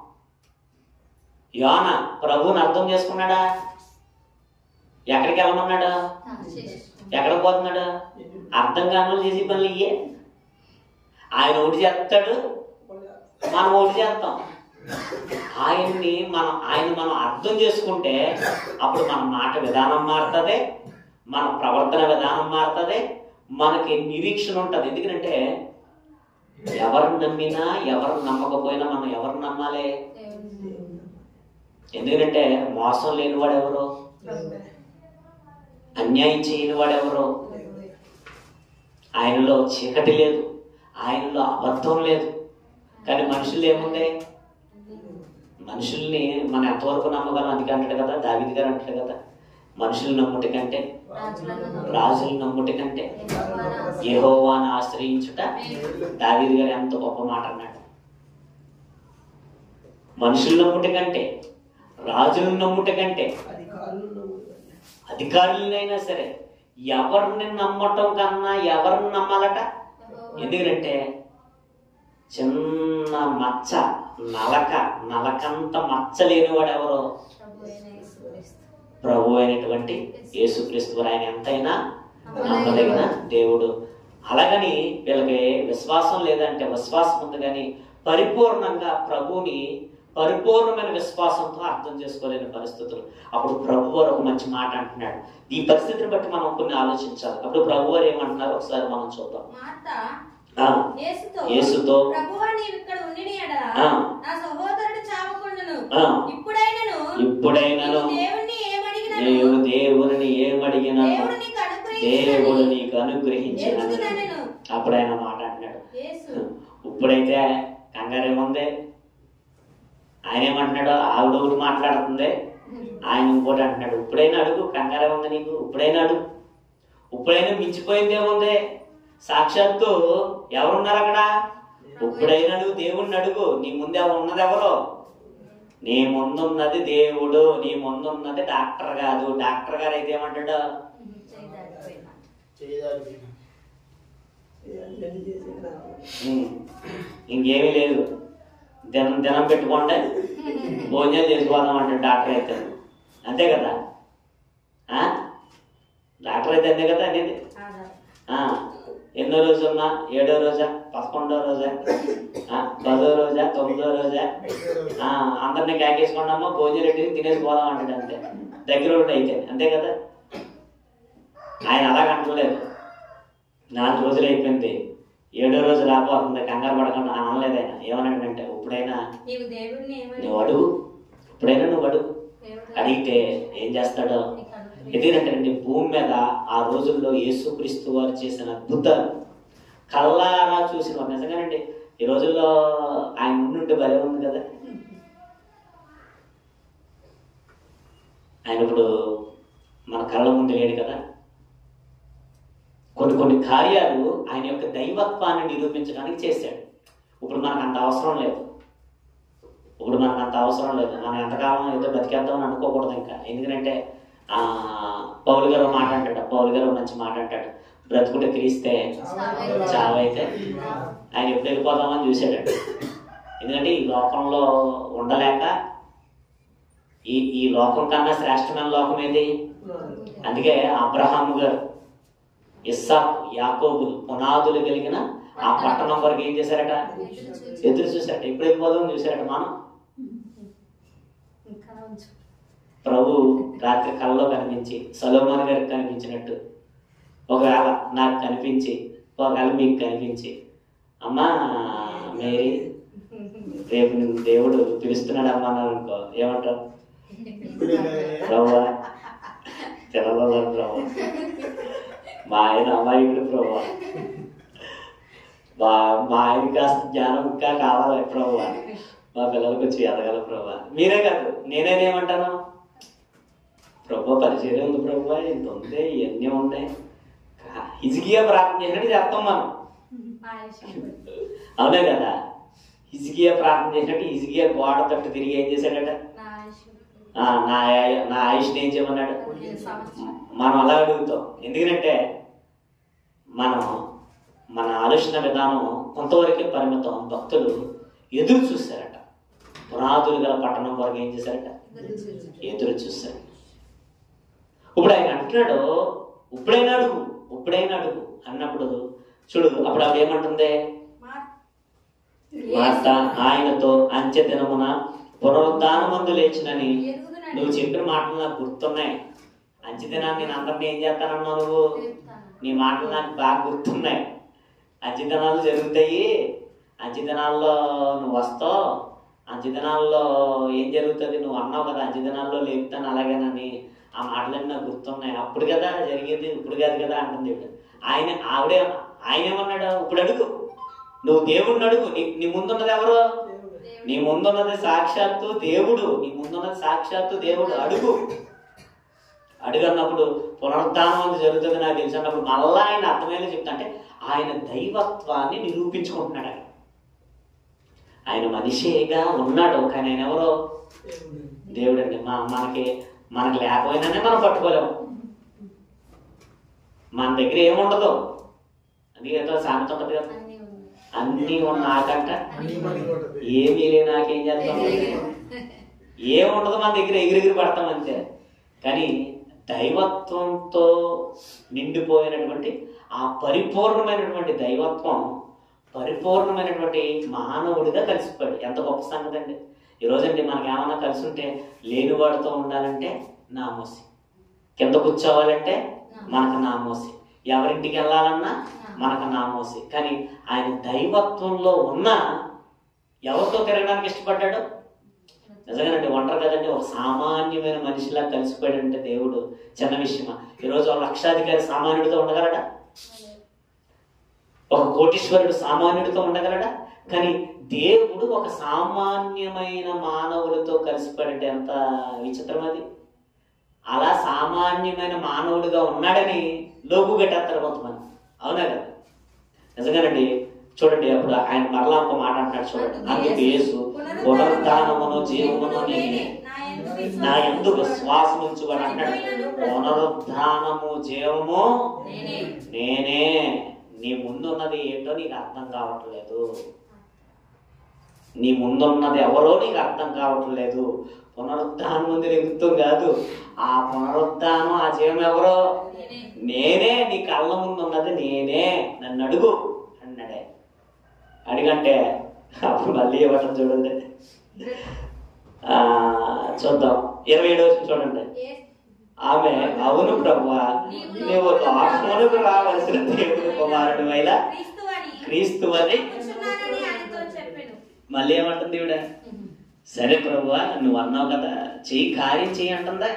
యోనా ప్రభువుని అర్థం చేసుకున్నాడా? ఎక్కడికి వెళ్ళమన్నాడా? ఎక్కడికి పోతున్నాడా? అర్థం కాని చేసి పనులు ఇయ్యే. ఆయన ఒకటి చేస్తాడు, మనం ఒకటి చేస్తాం. ఆయన మనం అర్థం చేసుకుంటే అప్పుడు మన మాట విధానం మారుతుంది, మన ప్రవర్తన విధానం మారుతుంది, మనకి నిరీక్షణ ఉంటుంది. ఎందుకంటే ఎవరిని నమ్మినా ఎవరిని నమ్మకపోయినా మనం ఎవరిని నమ్మాలి? ఎందుకంటే మోసం లేని వాడెవరు? అన్యాయం చేయని వాడెవరు? ఆయనలో చీకటి లేదు, ఆయనలో అబద్ధం లేదు. కానీ మనుషులు ఏముంది? మనుషుల్ని మనం ఎంతవరకు నమ్మగలం? అందుకే అంటాడు కదా, దావీదు గారు అంటాడు కదా, మనుషులు నమ్ముటి కంటే రాజులు నమ్ముటి కంటే యెహోవాను ఆశ్రయించుట. దావీదు గారు ఎంత గొప్ప మాట అన్నాడు. మనుషులు నమ్ముటి కంటే, రాజులను నమ్ముటి కంటే, అధికారులనైనా సరే ఎవరిని నమ్మటం కన్నా ఎవరిని నమ్మాలట? ఎందుకంటే చిన్న మచ్చ, నలకంత మచ్చ లేనివాడు ఎవరో? ప్రభు అయినటువంటి యేసుక్రీస్తు. ఆయన ఎంతైనా నమ్మదగిన దేవుడు. అలాగని వీళ్ళకి విశ్వాసం లేదంటే విశ్వాసం ఉంది, కానీ పరిపూర్ణంగా ప్రభుని పరిపూర్ణమైన విశ్వాసంతో అర్థం చేసుకోలేని పరిస్థితులు. అప్పుడు ప్రభువారు ఒక మంచి మాట అంటున్నాడు. ఈ పరిస్థితిని బట్టి మనం కొన్ని ఆలోచించాలి. అప్పుడు ప్రభువారు ఏమంటున్నారు ఒకసారి మనం చూద్దాం. యేసుతో ఇప్పుడైనను నీవు దేవుని ఏమడిగినా దేవుడు నీకు అనుగ్రహించినను. అప్పుడు ఆయన మాట అంటున్నాడు. ఇప్పుడైతే కంగారేముంది? ఆయన ఏమంటున్నాడు? ఆవిడ ఒకటి మాట్లాడుతుంది, ఆయన ఇంకోటి అంటున్నాడు. ఇప్పుడైనా అడుగు, కంగారే ఉంది నీకు? ఇప్పుడైనా అడుగు. ఇప్పుడైనా మించిపోయింది ఏముంది? సాక్షాత్తు ఎవరున్నారు అక్కడ? ఇప్పుడైనా అడుగు, దేవుణ్ణి అడుగు. నీ ముందు ఉన్నది ఎవరు? నీ ముందున్నది దేవుడు. నీ ముందున్నది డాక్టర్ కాదు. డాక్టర్ గారు అయితే ఏమంటాడు? ఇంకేమీ లేదు, దినం దినం పెట్టుకోండి, భోజనం చేసుకోదాం అంటే డాక్టర్ అయితే. అంతే కదా? డాక్టర్ అయితే అంతే కదా అనేది. ఎన్నో రోజున్నా? 7వ రోజా, 11వ రోజా, 10వ రోజా, 9వ రోజా? అందరినీ కాకేసుకున్నామా, భోజనం రెడ్డి తినేసి పోదాం అంటాడు. అంతే, దగ్గర ఒకటి అయితే. అంతే కదా? ఆయన అలాగ అంటలేదు. 4 రోజులు అయిపోయింది, 7వ రోజు రాబోతుంది, కంగారు పడకుండా అనలేదు ఆయన. ఏమన్నాడంటే, ఇప్పుడైనా నువ్వు అడుగు, ఇప్పుడైనా నువ్వు అడుగు. అడిగితే ఏం చేస్తాడో. ఎందుకంటే భూమి మీద ఆ రోజుల్లో యేసుక్రీస్తు వారు చేసిన అద్భుతాలు కళ్ళారా చూసిన వారు. నిజంగానండి, ఈ రోజుల్లో ఆయన ఉండుంటే భలే ఉంది కదా. ఆయన ఇప్పుడు మన కళ్ళ ముందు లేడు కదా. కొన్ని కార్యాలు ఆయన యొక్క దైవత్వాన్ని నిరూపించడానికి చేశాడు. ఇప్పుడు మనకు అంత అవసరం లేదు. మనం ఎంతకాలం ఏదో బతికేద్దామని అనుకోకూడదు ఇంకా. ఎందుకంటే పౌలు గారు మాట అంటాడు, పౌలు గారు మంచి మాట అంటాడు, బ్రతుకుంటే క్రీస్తే చావైతే. ఆయన ఎప్పుడు వెళ్ళిపోదామని చూసాడు. ఎందుకంటే ఈ లోకంలో ఉండలేక, ఈ లోకం కన్నా శ్రేష్టమైన లోకం ఏది? అందుకే అబ్రహాము గారు, ఇస్సాకు, యాకోబులు పునాదులు కలిగిన ఆ పట్టణం వరకు ఏం చేశారట? ఎదురు చూశారట. ఎప్పుడు వెళ్ళిపోదాం చూశారట. మనం ప్రభు రాత్రి కళ్ళలో కనిపించి, సొలొమోను గారికి కనిపించినట్టు, ఒకవేళ నాకు కనిపించి, ఒకవేళ మీకు కనిపించి, అమ్మా మేరీ రేపు నేను దేవుడు పిలుస్తున్నాడు అమ్మా అనుకో, ఏమంటావు? ప్రభువా తెలవదు ప్రభు, మా ఆయన అమాయకుడు ప్రభు, మా ఆయన కాస్త జ్ఞానం ఇంకా కావాలి ప్రభు, మా పిల్లలకు వచ్చి ఎదగల ప్రభు. మీరే కాదు, నేనేమంటాను? ప్రభు పరిచయం ఉంది ప్రభు, ఇంత ఉంది, ఇవన్నీ ఉన్నాయి. హిజ్కియా ప్రార్థన చేసినట్టు చేస్తాం మనం. అవునే కదా? హిజ్కియా ప్రార్థన చేసినట్టు హిజ్కియా గోడ తట్టు తిరిగి ఏం చేశాడట? నా ఆయుష్ని ఏం చేయమన్నాడు? మనం అలా అడుగుతాం. ఎందుకంటే మన ఆలోచన విధానం కొంతవరకే పరిమితం. భక్తులు ఎదురు చూశారట. పునాదులు గల పట్టణం వరకు ఏం చేశారట? ఎదురు చూశారు. ఇప్పుడు ఆయన అంటున్నాడు, ఇప్పుడైనా అడుగు అన్నప్పుడు చూడు, అప్పుడు ఆవిడ ఏమంటుంది? మార్త ఆయనతో అంత్య దినమున పునరుద్ధానమందు లేచినని నువ్వు చెప్పిన మాటలు నాకు గుర్తున్నాయి. అంత్య దినాన్ని నేను అందరినీ ఏం చేస్తానన్నావు నువ్వు? నీ మాటలు నాకు బాగా గుర్తున్నాయి. అంత్య దినాలు జరుగుతాయి, అంత్య దినాల్లో నువ్వు వస్తావు, అంత్య దినాల్లో ఏం జరుగుతుంది నువ్వు అన్నావు కదా, అంత్య దినాల్లో లేపుతాను అలాగేనని. ఆ మాటలన్నీ నాకు గుర్తున్నాయి. అప్పుడు కదా జరిగేది, ఇప్పుడు కాదు కదా అంటుంది ఆయన ఏమన్నాడు? ఇప్పుడు అడుగు, నువ్వు దేవుడిని అడుగు. నీ ముందున్నది ఎవరు? నీ ముందున్నది సాక్షాత్తు దేవుడు. అడుగన్నప్పుడు పునరుద్ధానం అంత జరుగుతుంది నాకు తెలిసి అన్నప్పుడు మళ్ళా ఆయన అర్థమయ్యేలా చెప్తా. అంటే ఆయన దైవత్వాన్ని నిరూపించుకుంటున్నాడు. ఆయన మనిషిగా ఉన్నాడు, కానీ ఆయన ఎవరో? దేవుడు అండి. మనకి లేకపోయినానే మనం పట్టుకోలేము. మన దగ్గర ఏముండదు. అందుకే సామెత ఉంటుంది కదా, అన్నీ ఉన్న నాకంట ఏమీ లే నాకేం చేస్తాం. ఏముండదు మన దగ్గర, ఎగిరెగిరి పడతాం అంతే. కానీ దైవత్వంతో నిండిపోయినటువంటి ఆ పరిపూర్ణమైనటువంటి దైవత్వం పరిపూర్ణమైనటువంటి మానవుడిగా కలిసిపోయాడు. ఎంత గొప్ప సంగతి అండి. ఈరోజంటే మనకి ఏమన్నా కలిసి ఉంటే లేనివాడితో ఉండాలంటే నామోసి, కింద కూర్చోవాలంటే మనకు నామోసి, ఎవరింటికి వెళ్ళాలన్నా మనకు నామోసి. కానీ ఆయన దైవత్వంలో ఉన్న ఎవరితో తిరగడానికి ఇష్టపడ్డాడు? నిజంగానండి, ఒంటరి కదండి, ఒక సామాన్యమైన మనిషిలా కలిసిపోయాడంటే దేవుడు చిన్న విషయమా? ఈరోజు ఒక లక్షాధికారి సామాన్యుడితో ఉండగలడా? ఒక కోటీశ్వరుడు సామాన్యుడితో ఉండగలడా? కానీ దేవుడు ఒక సామాన్యమైన మానవులతో కలిసిపోయాడంటే ఎంత విచిత్రం అది. అలా సామాన్యమైన మానవుడిగా ఉన్నాడని లోపు గట్టేస్తారు కొంతమంది, అవునా కదా? నిజంగానండి, చూడండి, అప్పుడు ఆయన మరలా ఒక మాట అంటాడు చూడండి, అందుకు యేసు పునరుద్ధానమును జీవమును నేనే, నా యందు విశ్వాసం ఉంచువాడు అంటాడు. పునరుద్ధానము జీవము నేనే. నీ ముందున్నది ఏంటో నీకు అర్థం కావట్లేదు, నీ ముందున్నది ఎవరో నీకు అర్థం కావట్లేదు. పునరుద్ధానం ఉంది నిమిత్తం కాదు, ఆ పునరుద్ధానం ఆ జీవం ఎవరో నేనే, నీ కళ్ళ ముందు ఉన్నది నేనే, నన్ను అడుగు అన్నాడే. అడిగంటే అప్పుడు మళ్ళీ ఇవ్వటం చూడండి. చూద్దాం 27వ చూడండి. ఆమె, అవును ప్రభువా, నీవు లోకమునకు రావలసిన దేవుని కుమారుడు అయిన క్రీస్తు అని మళ్ళీ ఏమంటుంది ఈవిడ? సరే ప్రభువా, నువ్వు అన్నావు కదా, చెయ్యి, కార్యం చెయ్యి అంటుందా?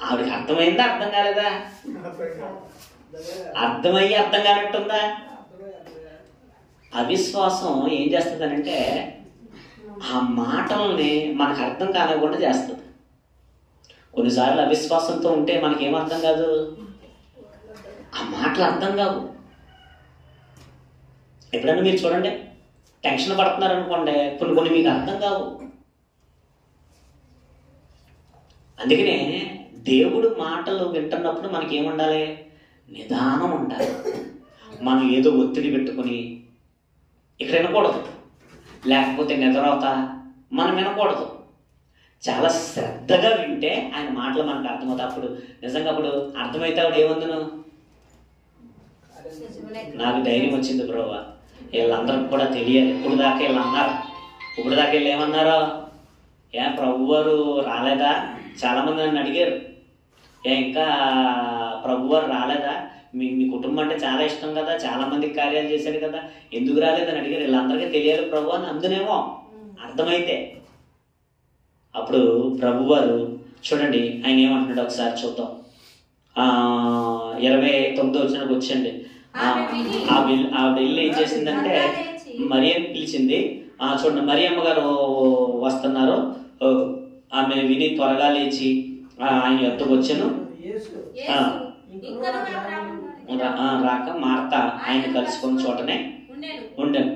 ఆవిడకి అర్థమైందా, అర్థం కాలేదా? అర్థమయ్యి అర్థం కానట్టుందా? అవిశ్వాసం ఏం చేస్తుందనంటే ఆ మాటల్ని మనకు అర్థం కానివ్వకుండా చేస్తుంది. కొన్నిసార్లు అవిశ్వాసంతో ఉంటే మనకేం అర్థం కాదు, ఆ మాటలు అర్థం కావు. ఎప్పుడైనా మీరు చూడండి, టెన్షన్ పడుతున్నారు అనుకోండి, కొన్ని మీకు అర్థం కావు. అందుకనే దేవుడు మాటలు వింటున్నప్పుడు మనకేముండాలి? నిదానం ఉండాలి. మనం ఏదో ఒత్తిడి పెట్టుకుని ఇక్కడ వినకూడదు, లేకపోతే నిద్రవుతా మనం వినకూడదు. చాలా శ్రద్ధగా వింటే ఆయన మాటలు మనకు అర్థమవుతాయి. అప్పుడు నిజంగా అప్పుడు అర్థమైతే ఆవిడ ఏమందును, నాకు ధైర్యం వచ్చింది బ్రోవా, వీళ్ళందరికి కూడా తెలియాలి. ఇప్పుడు దాకా వీళ్ళు అన్నారు, ఇప్పుడు దాకా వీళ్ళు ఏమన్నారో, ప్రభు వారు రాలేదా? చాలామంది నన్ను అడిగారు, ఇంకా ప్రభు వారు రాలేదా? మీ కుటుంబం అంటే చాలా ఇష్టం కదా, చాలా మందికి కార్యాలు చేశారు కదా, ఎందుకు రాలేదని అడిగారు. వీళ్ళందరికీ తెలియాలి ప్రభు అని అందునేమో అర్థమైతే. అప్పుడు ప్రభు వారు చూడండి ఆయన ఏమంటున్నాడు ఒకసారి చూద్దాం. 29వ వచనానికి వచ్చండి. ఆవిడ ఇల్లు ఏం చేసిందంటే మరియని పిలిచింది. చూడండి, మరియమ్మ గారు వస్తున్నారు. ఆమె విని త్వరగా లేచి ఆయన ఎత్తుకు వచ్చాను. రాక మార్త ఆయన కలుసుకున్న చోటనే ఉండెను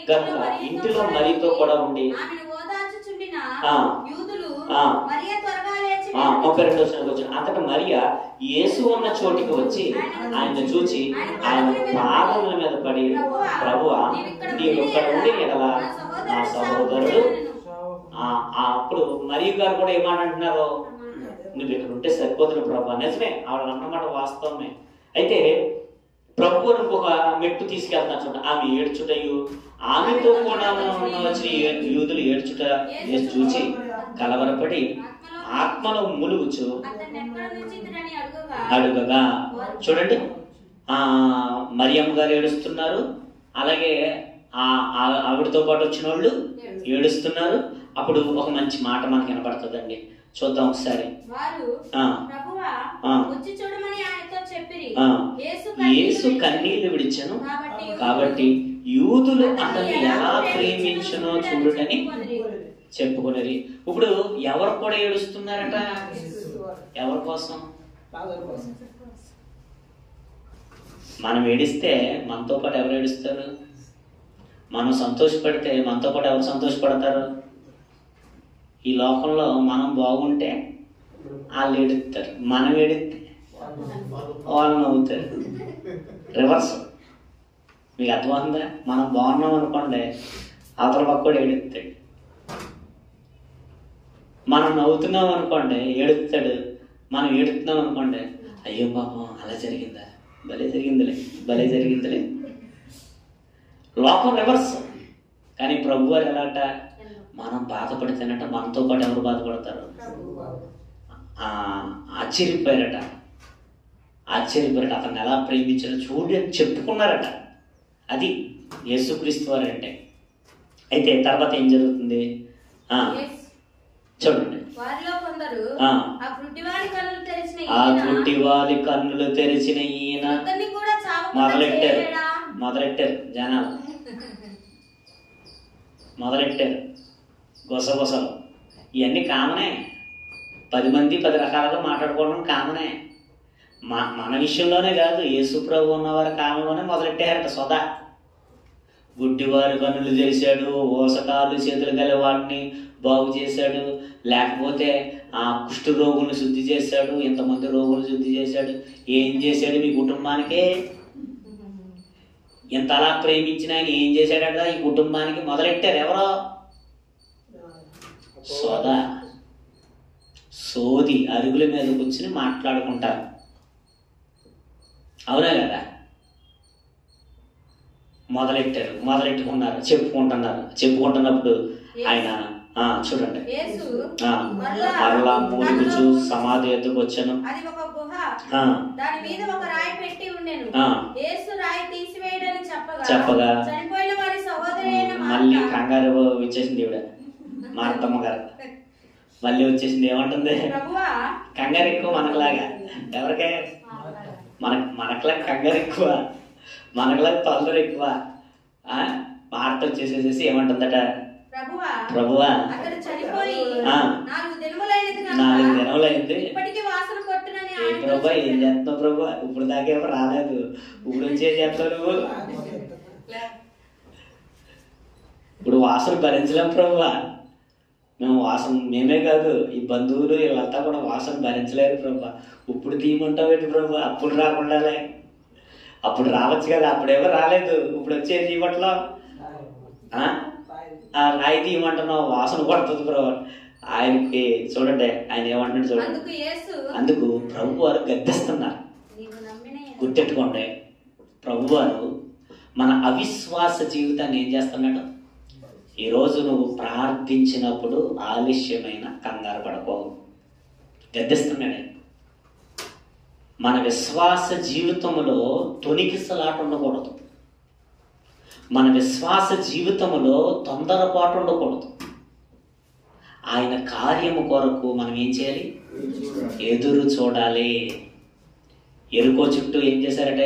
కనుక ఇంటిలో మరియతో కూడా ఉండి 32వ వచనానికి వచ్చాను. అంతటా మరియ యేసు ఉన్న చోటికి వచ్చి ఆయన చూచి ఆయన పాదముల మీద పడి, ప్రభువా, నీవు ఇక్కడ ఉండి ఎడలా నా సహోదరుడు. అప్పుడు మరియ గారు కూడా ఏమంటున్నారు, నువ్వు ఇక్కడ ఉంటే సరిపోతుంది ప్రభు. నిజమే, ఆవిడ అన్నమాట వాస్తవమే. అయితే ప్రభు ఒక మెట్టు తీసుకెళ్తాను చూడండి. ఆమె ఏడ్చుటయు ఆమెతో కూడా వచ్చిన యూదులు ఏడ్చుట చూచి కలవరపడి ఆత్మలో ములుగుచు అడుగగా, చూడండి, మరియమ్మ గారు ఏడుస్తున్నారు, అలాగే ఆవిడతో పాటు వచ్చిన వాళ్ళు ఏడుస్తున్నారు. అప్పుడు ఒక మంచి మాట మనకి వినపడుతుందండి, చూద్దాం ఒకసారి. యేసు కన్నీళ్లు విడిచెను కాబట్టి యూదులు అతన్ని ఎలా ప్రేమించునో చూడటని చెప్పుకునేది. ఇప్పుడు ఎవరు కూడా ఏడుస్తున్నారట? ఎవరి కోసం? మనం ఏడిస్తే మనతో పాటు ఎవరు ఏడుస్తారు? మనం సంతోషపడితే మనతో పాటు ఎవరు సంతోషపడతారు? ఈ లోకంలో మనం బాగుంటే వాళ్ళు ఏడుస్తారు, మనం ఏడిస్తే వాళ్ళు నవ్వుతారు. రివర్స్. మీకు అర్థమవుతుందా? మనం బాగున్నాం అనుకోండి, అవతల పక్కడు ఏడుస్తాడు. మనం నవ్వుతున్నాం అనుకోండి, ఏడుస్తాడు. మనం ఏడుతున్నాం అనుకోండి, అయ్యో పాపం అలా జరిగిందా, భలే జరిగిందిలే, భలే జరిగిందిలే. లోకం రివర్స్. కానీ ప్రభు వారు ఎలాట, మనం బాధపడితేనట మనతో పాటు ఎవరు బాధపడతారు? ఆశ్చర్యపోయారట. అతన్ని ఎలా ప్రేమించారో చూడండి అని చెప్పుకున్నారట. అది యేసుక్రీస్తు వారు అంటే. అయితే తర్వాత ఏం జరుగుతుంది చూడండి. ఆ గుడ్డివారి కన్నులు తెరిచిన ఈయన మొదలెట్టారు జనాలు, మొదలెట్టారు గుసగుసలు. ఇవన్నీ కామనే. 10 మంది 10 రకాలుగా మాట్లాడుకోవడం కామనే. మన విషయంలోనే కాదు, యేసు ప్రభు ఉన్నవారి కాలంలోనే మొదలెట్టారట సోదా. గుడ్డివారి కన్నులు తెరిచాడు, ఓసకాలు చేతులు గల వాడిని బాగు చేశాడు, లేకపోతే ఆ కుష్ఠ రోగులను శుద్ధి చేశాడు, ఇంతమంది రోగులు శుద్ధి చేశాడు. ఏం చేశాడు? మీ కుటుంబానికే ఇంతలా ప్రేమించిన ఆయన ఏం చేశాడట ఈ కుటుంబానికి? మొదలెట్టారు ఎవరో సోదా, సోది, అరుగుల మీద కూర్చుని మాట్లాడుకుంటారు. అవునా కదా? మొదలెట్టుకున్నారు, చెప్పుకుంటున్నప్పుడు ఆయన చూడండి, మరలా మూలుగుచు సమాధి ఎద్దుకు వచ్చాను. చెప్పగా మళ్ళీ కంగారు వచ్చేసింది ఈవిడ, మార్తమ్మ గారు మళ్ళీ వచ్చేసింది. ఏమంటుంది? కంగారు ఎక్కువ మనకులాగా. ఎవరికే? మనకులాగా కంగారు ఎక్కువ, మనకులాగా తొందర ఎక్కువ. మార్త వచ్చేసేసి ఏమంటుందట, ప్రభువా 4 దినములైంది ప్రభా, ఏం చేస్తున్నావు ప్రభా? ఇప్పుడు దాకా ఎవరు రాలేదు, ఇప్పుడు వచ్చే చేస్తావు నువ్వు. ఇప్పుడు వాసన భరించలేం ప్రభువా, మేమే కాదు ఈ బంధువులు వీళ్ళంతా కూడా వాసన భరించలేరు ప్రభా. ఇప్పుడు తీయమంటావు ఏంటి ప్రభా? అప్పుడు రాకుండాలే, అప్పుడు రావచ్చు కదా, అప్పుడేమో రాలేదు, ఇప్పుడు వచ్చేది తీయమట్లో రాయి తీయమంటున్నావు, వాసన పడుతుంది ప్రభా. ఆయనకి చూడండి, ఆయన ఏమంటున్నాడు చూడండి. అందుకు ప్రభు వారు గద్దిస్తున్నారు. గుర్తెట్టుకోండి, ప్రభు వారు మన అవిశ్వాస జీవితాన్ని ఏం చేస్తున్నాడు? ఈరోజు నువ్వు ప్రార్థించినప్పుడు ఆలస్యమైన కంగారు పడకో, గద్దిస్తున్నాడు. మన విశ్వాస జీవితంలో తొణికిసలాట ఉండకూడదు. మన విశ్వాస జీవితంలో తొందరపాటు ఉండకూడదు. ఆయన కార్యము కొరకు మనం ఏం చేయాలి? ఎదురు చూడాలి. ఎరుకో చుట్టూ ఏం చేశారట?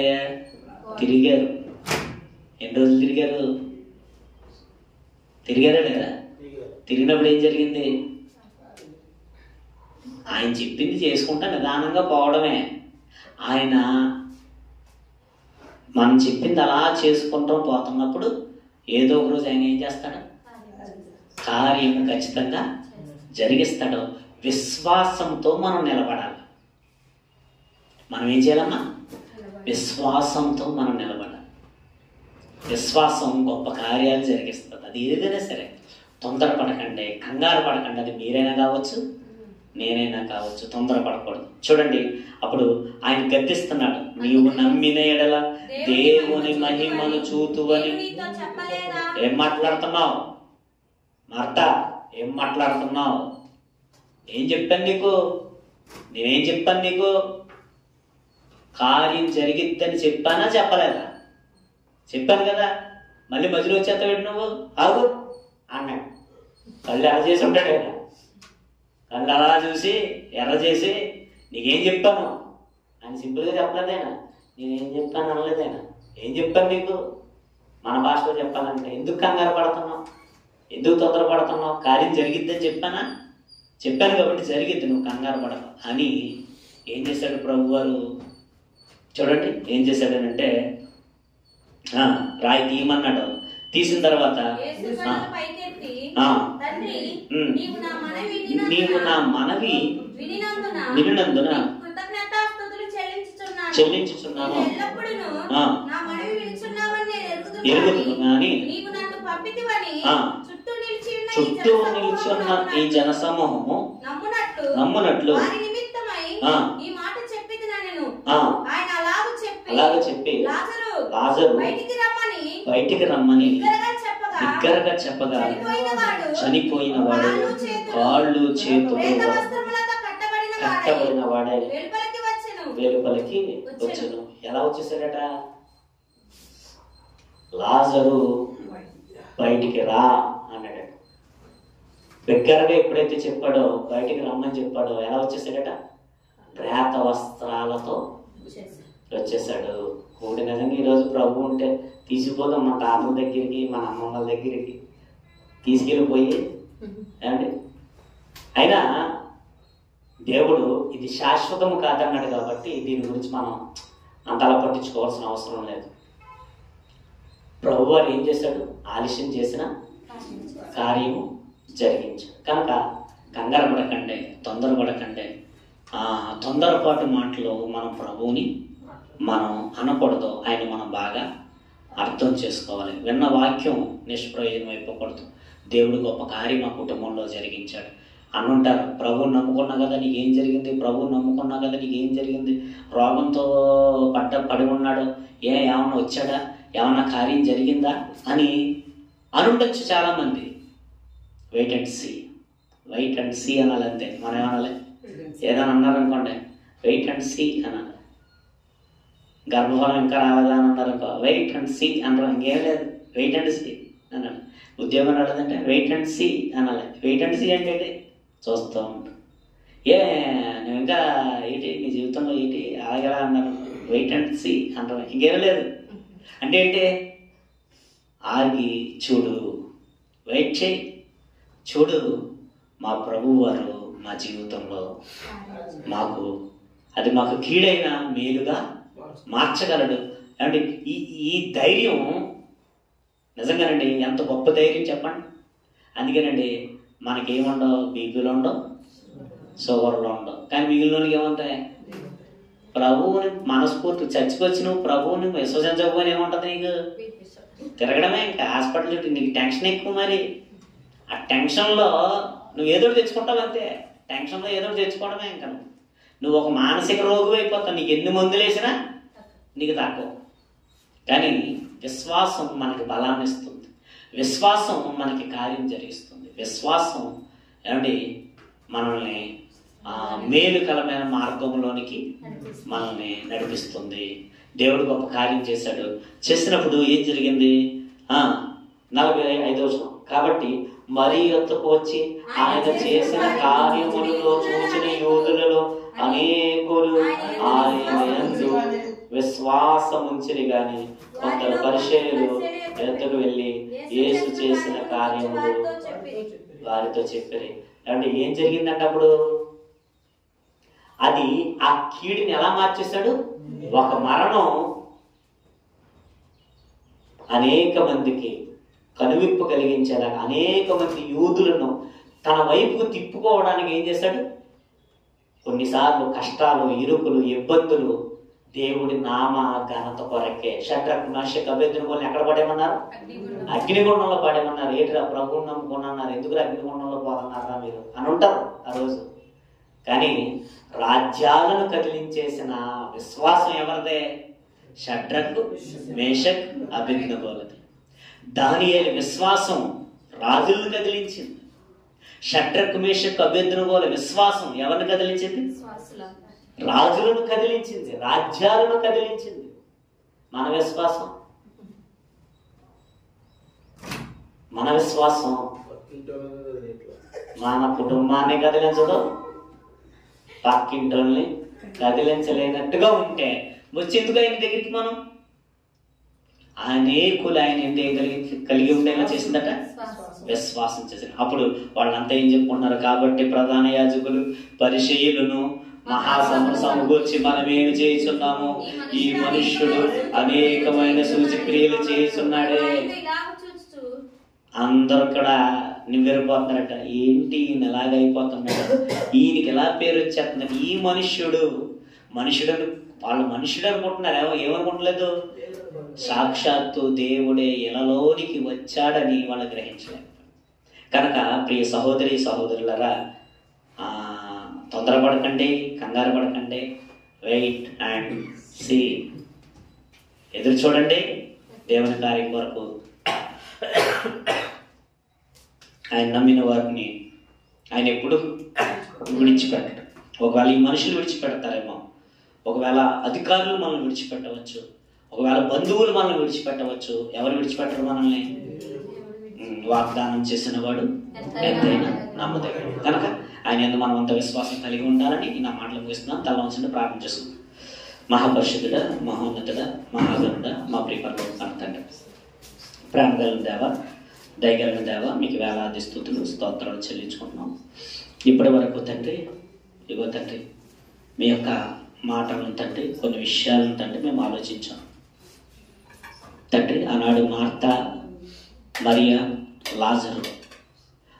తిరిగారు. ఎన్ని రోజులు తిరిగారా లేదా? తిరిగినప్పుడు ఏం జరిగింది? ఆయన చెప్పింది చేసుకుంటా నిదానంగా పోవడమే. ఆయన మనం చెప్పింది అలా చేసుకుంటూ పోతున్నప్పుడు ఏదో ఒక రోజు ఆయన ఏం చేస్తాడు? కార్యము ఖచ్చితంగా జరిగిస్తాడు. విశ్వాసంతో మనం నిలబడాలి. మనం ఏం చేయాలమ్మా? విశ్వాసంతో మనం నిలబడాలి. విశ్వాసం గొప్ప కార్యాలు జరిగిస్తుంది. అది ఏదైనా సరే తొందరపడకండి, కంగారు పడకండి. అది మీరైనా కావచ్చు, నేనైనా కావచ్చు, తొందరపడకూడదు. చూడండి, అప్పుడు ఆయన గద్దిస్తున్నాడు. నీవు నమ్మిన ఎడల దేవుని మహిమను చూతువని. ఏం మాట్లాడుతున్నావు మార్తా? ఏం మాట్లాడుతున్నావు? ఏం చెప్పాను నీకు? నేనేం చెప్పాను నీకు? కార్యం జరిగిద్దని చెప్పానా చెప్పలేదా? చెప్పాను కదా. మళ్ళీ మధ్యలో వచ్చేస్తావు నువ్వు, ఆగు అన్నాడు. కళ్ళు ఎర్ర చేసి ఉంటాడు ఆయన. కళ్ళు అలా చూసి ఎర్ర చేసి నీకేం చెప్పాను అని సింపుల్గా చెప్పలేదైనా. నేనేం చెప్పాను అనలేదైనా. ఏం చెప్పాను నీకు? మన భాషలో చెప్పాలంటే ఎందుకు కంగారు పడుతున్నావు? ఎందుకు తొందరపడుతున్నావు? కార్యం జరిగిద్దని చెప్పానా? చెప్పాను కాబట్టి జరిగిద్ది, నువ్వు కంగారు పడక అని. ఏం చేశాడు ప్రభు వారు? చూడండి ఏం చేశాడనంటే, రాయి తీయమన్నాడు. తీసిన తర్వాత నీవు నా మనవి వినినందున చెల్లించుచున్నాను. ఎరుగుదును కానీ చుట్టూ నిల్చున్న ఈ జనసమూహము నమ్మునట్లు అలాగ చెప్పి లాజరు బయటికి రమ్మని బిగ్గరగా చెప్పగా చనిపోయిన వాడు కాళ్ళు చేతులు కట్టబడిన వాడే వెలుపలికి వచ్చెను. ఎలా వచ్చేసాడట? లాజరు బయటికి రా అన్నాడు. బిగ్గరగా ఎప్పుడైతే చెప్పాడో, బయటికి రమ్మని చెప్పాడో, ఎలా వచ్చేసాడట? ప్రేత వస్త్రాలతో వచ్చేసాడు. ఒకటి నిజంగా ఈరోజు ప్రభు ఉంటే తీసుకుపోదాం మన తాతల దగ్గరికి, మన అమ్మమ్మల దగ్గరికి తీసుకెళ్ళిపోయి ఏమండి. అయినా దేవుడు ఇది శాశ్వతము కాదన్నాడు కాబట్టి దీని గురించి మనం అంతలా పట్టించుకోవాల్సిన అవసరం లేదు. ప్రభు వారు ఏం చేశాడు? ఆలస్యం చేసిన కార్యము జరిగించాడు. కనుక కంగారు పడకండి, తొందరపడకండి. తొందరపాటు మాటలు మనం ప్రభువుని మనం అనకూడదు. ఆయన మనం బాగా అర్థం చేసుకోవాలి. విన్న వాక్యం నిష్ప్రయోజనం అయిపోకూడదు. దేవుడు గొప్ప కార్యం మా కుటుంబంలో జరిగించాడు అనుంటారు. ప్రభువుని నమ్ముకున్నా కదా నీకేం జరిగింది? ప్రభువుని నమ్ముకున్నా కదా నీకేం జరిగింది? రోగంతో పడి ఉన్నాడు, ఏమన్నా వచ్చాడా? ఏమన్నా కార్యం జరిగిందా అని అనుండొచ్చు చాలామంది. వెయిట్ అండ్ సీ అనాలి అంతే. మనం ఏమనాలి? ఏదైనా అన్నారనుకోండి, వెయిట్ అండ్ సీ అనాలి. గర్భఫలం ఇంకా రావదా అని అన్నారనుకో, వెయిట్ అండ్ సీ అన్నారు. ఇంకేం లేదు, వెయిట్ అండ్ సీ అనాలి. ఉద్యోగం రాలేదంటే వెయిట్ అండ్ సీ అనాలి. వెయిట్ అండ్ సీ అంటే చూస్తూ ఉంటాం. నువ్వు ఇంకా ఏంటి నీ జీవితంలో ఏంటి అలాగేలా అన్నారు, వెయిట్ అండ్ సీ అంటారు. ఇంకేం లేదు అంటే ఏంటి? ఆగి చూడు, వెయిట్ చేయి, చూడు. మా ప్రభువు వారు మా జీవితంలో మాకు కీడైన మేలుగా మార్చగలడు. అంటే ఈ ధైర్యం నిజంగానండి ఎంత గొప్ప ధైర్యం చెప్పండి. అందుకేనండి మనకేముండవు, బీపీలు ఉండవు, షుగర్లు ఉండవు. కానీ మిగిలినోళ్ళకి ఏముంటాయి? ప్రభువుని మనస్ఫూర్తి చచ్చిపోచ్చి నువ్వు ప్రభువుని విశ్వసించకపోయినా ఏముంటుంది? నీకు తిరగడమే. ఇంకా హాస్పిటల్ చుట్టూ నీకు టెన్షన్ ఎక్కువ. మరి ఆ టెన్షన్లో నువ్వు ఏదో తెచ్చుకుంటావు అంతే. టెన్షన్లో ఏదో తెచ్చుకోవడమే. ఇంకా నువ్వు ఒక మానసిక రోగి అయిపోతావు. నీకు ఎన్ని మందులు వేసినా నీకు తక్కువ. కానీ విశ్వాసం మనకి బలాన్ని ఇస్తుంది. విశ్వాసం మనకి కార్యం జరిగిస్తుంది. విశ్వాసం ఏమండి మనల్ని మేలుకరమైన మార్గంలోనికి మనల్ని నడిపిస్తుంది. దేవుడు గొప్ప కార్యం చేశాడు. చేసినప్పుడు ఏం జరిగింది? 45వ వచనం. కాబట్టి మరి యొద్దకు వచ్చి ఆయన చేసిన కార్యములలో చూసిన యూదులలో అనేకులు ఆయన యందు విశ్వాసముంచిరి గాని కొందరు పరిచయులు ఎద్దకు వెళ్ళి యేసు చేసిన కార్యములు వారితో చెప్పారు. అంటే ఏం జరిగిందంటే అప్పుడు అది ఆ కీడిని ఎలా మార్చేశాడు? ఒక మరణం అనేక మందికి కనువిప్పు కలిగించేలాగా అనేక మంది యూదులను తన వైపుకు తిప్పుకోవడానికి ఏం చేశాడు? కొన్నిసార్లు కష్టాలు, ఇరుకులు, ఇబ్బందులు దేవుడి నామ ఘనత కొరకే. షడ్రక్, మేషక్, అబేద్నెగోల్ని ఎక్కడ పడేమన్నారు? అగ్నిగుండంలో పడేమన్నారు. ఏటిరా ప్రభువుని నమ్ముకున్నారు, ఎందుకు అగ్నిగుండంలో పోతున్నారా మీరు అని ఉంటారు ఆ రోజు. కానీ రాజ్యాలను కదిలించేసిన విశ్వాసం ఎవరిదే? షడ్రక్, మేషక్, అబేద్నెగోలది. దానియేలు విశ్వాసం రాజులను కదిలించింది. షడ్రక్, మేషక్, అబేద్నెగోల విశ్వాసం ఎవరిని కదిలించింది? రాజులను కదిలించింది, రాజ్యాలను కదిలించింది. మన విశ్వాసం మన కుటుంబాన్ని కదిలించదు, పక్కింటోళ్ళని కదిలించలేనట్టుగా ఉంటే వచ్చేందుకు ఆయన దగ్గరికి మనం అనేకులు ఆయన కలిగి ఉండేలా చేసిందట, విశ్వాసం చేసింది. అప్పుడు వాళ్ళంతా ఏం చెప్పుకుంటున్నారు? కాబట్టి ప్రధాన యాజకులు, పరిసయ్యులను మహాసమూర్చి మనమేమి చేస్తున్నాము? ఈ మనుష్యుడు అనేకమైన సూచక్రియలు చేస్తున్నాడే. అందరూ కూడా నివ్వెరపోతున్నారట. ఏంటి ఈయన ఎలాగైపోతున్నాడు, ఈయనకి ఎలా పేరు వచ్చేస్తున్నారు? ఈ మనుష్యుడు వాళ్ళు మనుషుడు అనుకుంటున్నారు. ఏమనుకుంటలేదు? సాక్షాత్తు దేవుడే ఇలలోనికి వచ్చాడని వాళ్ళు గ్రహించలేదు. కనుక ప్రియ సహోదరి సహోదరులరా, తొందరపడకండి, కంగారు పడకండి. వెయిట్ అండ్ సీ, ఎదురు చూడండి దేవుని కార్యం వరకు. ఆయన నమ్మిన వారిని ఆయన ఎప్పుడు విడిచిపెట్టడు. ఒకవేళ ఈ మనుషులు విడిచిపెడతారేమో, ఒకవేళ అధికారులు మనల్ని విడిచిపెట్టవచ్చు, ఒకవేళ బంధువులు మనల్ని విడిచిపెట్టవచ్చు. ఎవరు విడిచిపెట్టరు మనల్ని? వాగ్దానం చేసిన వాడు ఎంతైనా నమ్మదగినవాడు. కనుక ఆయన యందు మనం అంత విశ్వాసం కలిగి ఉండాలని నా మాటలు ముగిస్తున్నాను. తల వంచండి, ప్రార్థన చేసుకుందాం. మహాపరిషుడ, మహోన్నతుడ, మహాగరుడ, మా ప్రియపరలోక తండ్రి, ప్రేమగలిగిన దేవ, దయగలిగిన దేవ, మీకు వేలాది స్తుతులు స్తోత్రాలు చెల్లించుకుంటున్నాం. ఇప్పటి వరకు తండ్రి, ఇగో తండ్రి, మీ యొక్క మాటలను తండ్రి, కొన్ని విషయాలను తండ్రి మేము ఆలోచించాం తండ్రి. ఆనాడు మార్తా, మరియా, లాజరు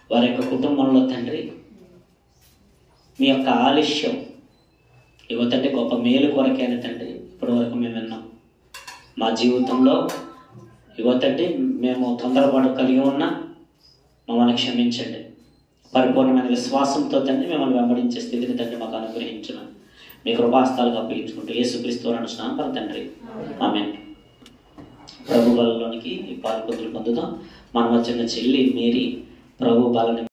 వారి యొక్క కుటుంబంలో తండ్రి మీ యొక్క ఆలస్యం ఇగో తండ్రి గొప్ప మేలు కొరకైన తండ్రి ఇప్పటి వరకు మేము విన్నాం. మా జీవితంలో ఇగో తండ్రి మేము తొందరపాటు కలిగి ఉన్నా మమ్మల్ని క్షమించండి. పరిపూర్ణమైన విశ్వాసంతో తండ్రి మిమ్మల్ని వెంబడించే స్థితిని తండ్రి మాకు అనుగ్రహించిన మీ కృపాస్తాలుగా అప్పగించుకుంటూ యేసుక్రీస్తు అనుష్ఠానం తండ్రి, ఆమేన్. ప్రభు బలంలోనికి ఈ పాల్పొందులు పొందుదాం. మన మధ్య చెల్లి మేరీ ప్రభు బలని